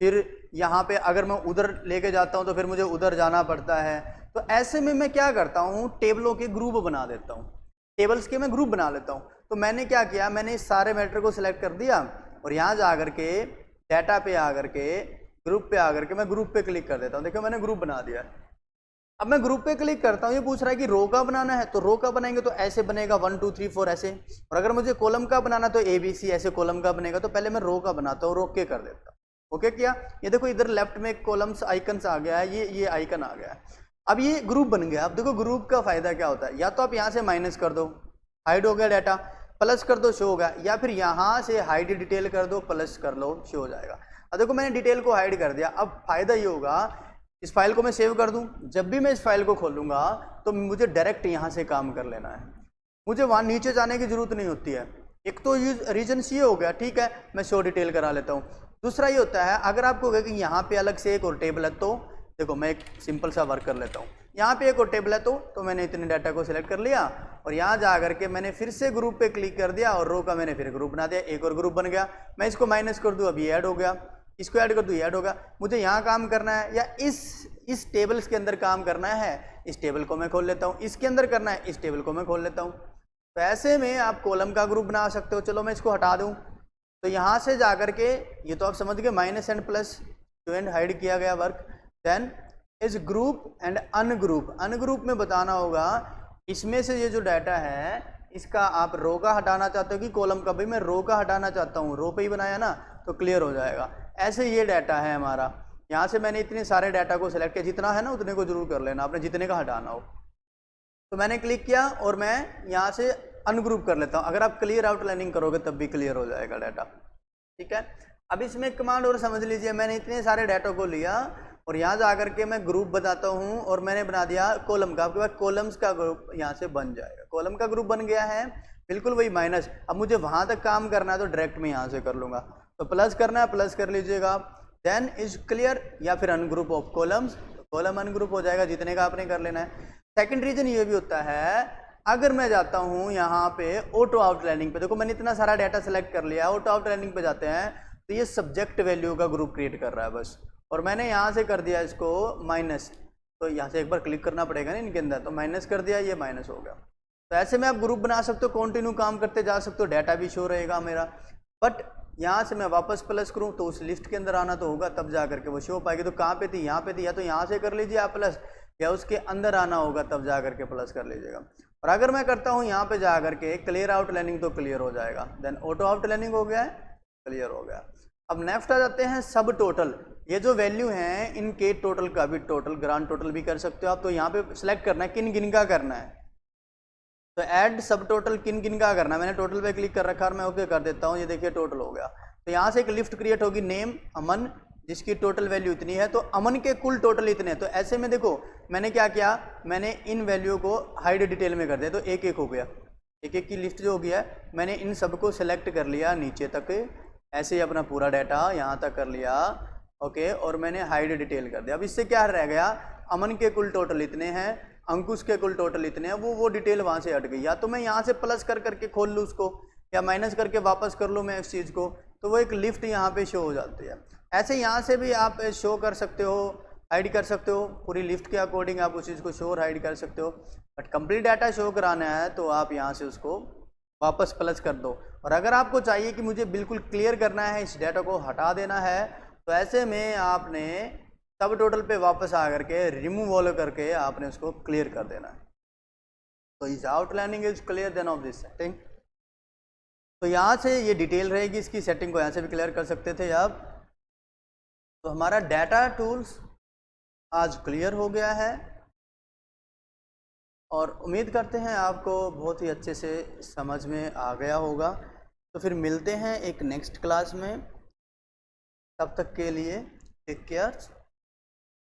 फिर यहाँ पे अगर मैं उधर लेके जाता हूँ तो फिर मुझे उधर जाना पड़ता है। तो ऐसे में मैं क्या करता हूँ, टेबलों के ग्रुप बना देता हूँ, टेबल्स के मैं ग्रुप बना लेता हूँ। तो मैंने क्या किया, मैंने इस सारे मैटर को सिलेक्ट कर दिया और यहाँ जा करके डाटा पे आकर के ग्रुप पे आकर के मैं ग्रुप पे क्लिक कर देता हूँ। देखो मैंने ग्रुप बना दिया। अब मैं ग्रुप पे क्लिक करता हूँ, ये पूछ रहा है कि रो का बनाना है, तो रो का बनाएंगे तो ऐसे बनेगा 1 2 3 4 ऐसे। और अगर मुझे कॉलम का बनाना तो ABC ऐसे कॉलम का बनेगा। तो पहले मैं रो का बनाता हूँ, रो के कर देता हूँ। ओके किया। ये देखो इधर लेफ्ट में कॉलम्स आइकन्स आ गया है, ये आइकन आ गया है। अब ये ग्रुप बन गया। अब देखो ग्रुप का फायदा क्या होता है, या तो आप यहाँ से माइनस कर दो, हाइड हो गया डाटा, प्लस कर दो, शो होगा, या फिर यहाँ से हाइड डिटेल कर दो, प्लस कर लो, शो हो जाएगा। अब देखो मैंने डिटेल को हाइड कर दिया। अब फायदा ये होगा, इस फाइल को मैं सेव कर दूं, जब भी मैं इस फाइल को खोलूंगा तो मुझे डायरेक्ट यहाँ से काम कर लेना है, मुझे वहाँ नीचे जाने की जरूरत नहीं होती है। एक तो रीजन ये हो गया, ठीक है, मैं शो डिटेल करा लेता हूँ। दूसरा ये होता है, अगर आपको कहे कि यहाँ पे अलग से एक और टेबल है, तो देखो मैं एक सिंपल सा वर्क कर लेता हूँ। यहाँ पे एक और टेबल है, तो मैंने इतने डाटा को सिलेक्ट कर लिया और यहाँ जा करके मैंने फिर से ग्रुप पे क्लिक कर दिया और रो का मैंने फिर ग्रुप बना दिया, एक और ग्रुप बन गया। मैं इसको माइनस कर दूँ, अभी ऐड हो गया, इसको ऐड कर दूँ, ऐड होगा। मुझे यहाँ काम करना है या इस टेबल्स के अंदर काम करना है, इस टेबल को मैं खोल लेता हूँ, इसके अंदर करना है, इस टेबल को मैं खोल लेता हूँ। तो ऐसे में आप कॉलम का ग्रुप बना सकते हो। चलो मैं इसको हटा दूँ, तो यहाँ से जा कर के ये तो आप समझ गए, minus and plus two and hide किया गया वर्क। देन इस ग्रुप एंड अनग्रुप में बताना होगा इसमें से ये जो डाटा है इसका आप रो का हटाना चाहते हो कि कॉलम का। भाई मैं रो का हटाना चाहता हूँ, रो पे ही बनाया ना, तो क्लियर हो जाएगा। ऐसे ये डाटा है हमारा। यहाँ से मैंने इतने सारे डाटा को सिलेक्ट किया, जितना है ना उतने को जरूर कर लेना आपने, जितने का हटाना हो। तो मैंने क्लिक किया और मैं यहाँ से अनग्रुप कर लेता हूँ। अगर आप क्लियर आउटलाइनिंग करोगे तब भी क्लियर हो जाएगा डाटा, ठीक है। अब इसमें कमांड और समझ लीजिए, मैंने इतने सारे डाटा को लिया और यहाँ जा करके मैं ग्रुप बताता हूँ और मैंने बना दिया कॉलम का। आपके पास कॉलम्स का ग्रुप यहाँ से बन जाएगा, कॉलम का ग्रुप बन गया है, बिल्कुल वही माइनस। अब मुझे वहाँ तक काम करना है तो डायरेक्ट मैं यहाँ से कर लूँगा। तो प्लस करना है, प्लस कर लीजिएगा। देन इज क्लियर या फिर ungroup of columns, column ungroup हो जाएगा जितने का आपने कर लेना है। सेकंड रीजन ये भी होता है, अगर मैं जाता हूँ यहाँ पे ऑटो आउटलाइनिंग पे, देखो मैंने इतना सारा डाटा सेलेक्ट कर लिया, ऑटो आउटलाइनिंग पे जाते हैं तो ये सब्जेक्ट वैल्यू का ग्रुप क्रिएट कर रहा है बस। और मैंने यहाँ से कर दिया इसको माइनस, तो यहाँ से एक बार क्लिक करना पड़ेगा ना इनके अंदर, तो माइनस कर दिया, ये माइनस हो गया। तो ऐसे में आप ग्रुप बना सकते हो, कंटिन्यू काम करते जा सकते हो, डाटा भी शो रहेगा मेरा। बट यहाँ से मैं वापस प्लस करूँ तो उस लिस्ट के अंदर आना तो होगा, तब जा करके वो शो पाएगी। तो कहाँ पे थी, यहाँ पे थी, या तो यहाँ से कर लीजिए आप प्लस, या उसके अंदर आना होगा तब जा करके प्लस कर लीजिएगा। और अगर मैं करता हूँ यहाँ पे जा करके क्लियर आउटलाइनिंग तो क्लियर हो जाएगा, देन ऑटो आउटलाइनिंग हो गया है, क्लियर हो गया। अब नेक्स्ट आ जाते हैं सब टोटल। ये जो वैल्यू हैं इनके टोटल का भी टोटल ग्रांड टोटल भी कर सकते हो आप। तो यहाँ पे सिलेक्ट करना है किन किन का करना है, तो ऐड सब टोटल किन किन का करना है। मैंने टोटल पे क्लिक कर रखा है और मैं ओके कर देता हूँ। ये देखिए टोटल हो गया। तो यहाँ से एक लिस्ट क्रिएट होगी नेम अमन, जिसकी टोटल वैल्यू इतनी है, तो अमन के कुल टोटल इतने हैं। तो ऐसे में देखो मैंने क्या किया, मैंने इन वैल्यू को हाइड डिटेल में कर दिया, तो एक एक हो गया, एक एक की लिस्ट जो हो गया मैंने इन सबको सेलेक्ट कर लिया नीचे तक, ऐसे ही अपना पूरा डाटा यहाँ तक कर लिया, ओके, और मैंने हाइड डिटेल कर दिया। अब इससे क्या रह गया, अमन के कुल टोटल इतने हैं, अंकुश के कुल टोटल इतने हैं, वो डिटेल वहाँ से हट गई। या तो मैं यहाँ से प्लस कर करके खोल लूँ उसको, या माइनस करके वापस कर लूँ मैं इस चीज़ को, तो वो एक लिस्ट यहाँ पे शो हो जाती है। ऐसे यहाँ से भी आप शो कर सकते हो, हाइड कर सकते हो, पूरी लिस्ट के अकॉर्डिंग आप उस चीज़ को शो और हाइड कर सकते हो। बट कंप्लीट डाटा शो कराना है तो आप यहाँ से उसको वापस प्लस कर दो। और अगर आपको चाहिए कि मुझे बिल्कुल क्लियर करना है, इस डाटा को हटा देना है, तो ऐसे में आपने सब टोटल पे वापस आ करके रिमूव ऑल करके आपने उसको क्लियर कर देना है। तो इस outlining is clear then of this setting. तो यहाँ से ये डिटेल रहेगी, इसकी सेटिंग को यहाँ से भी क्लियर कर सकते थे आप। तो हमारा डाटा टूल्स आज क्लियर हो गया है और उम्मीद करते हैं आपको बहुत ही अच्छे से समझ में आ गया होगा। तो फिर मिलते हैं एक नेक्स्ट क्लास में, तब तक के लिए टेक केयर,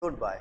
गुड बाय।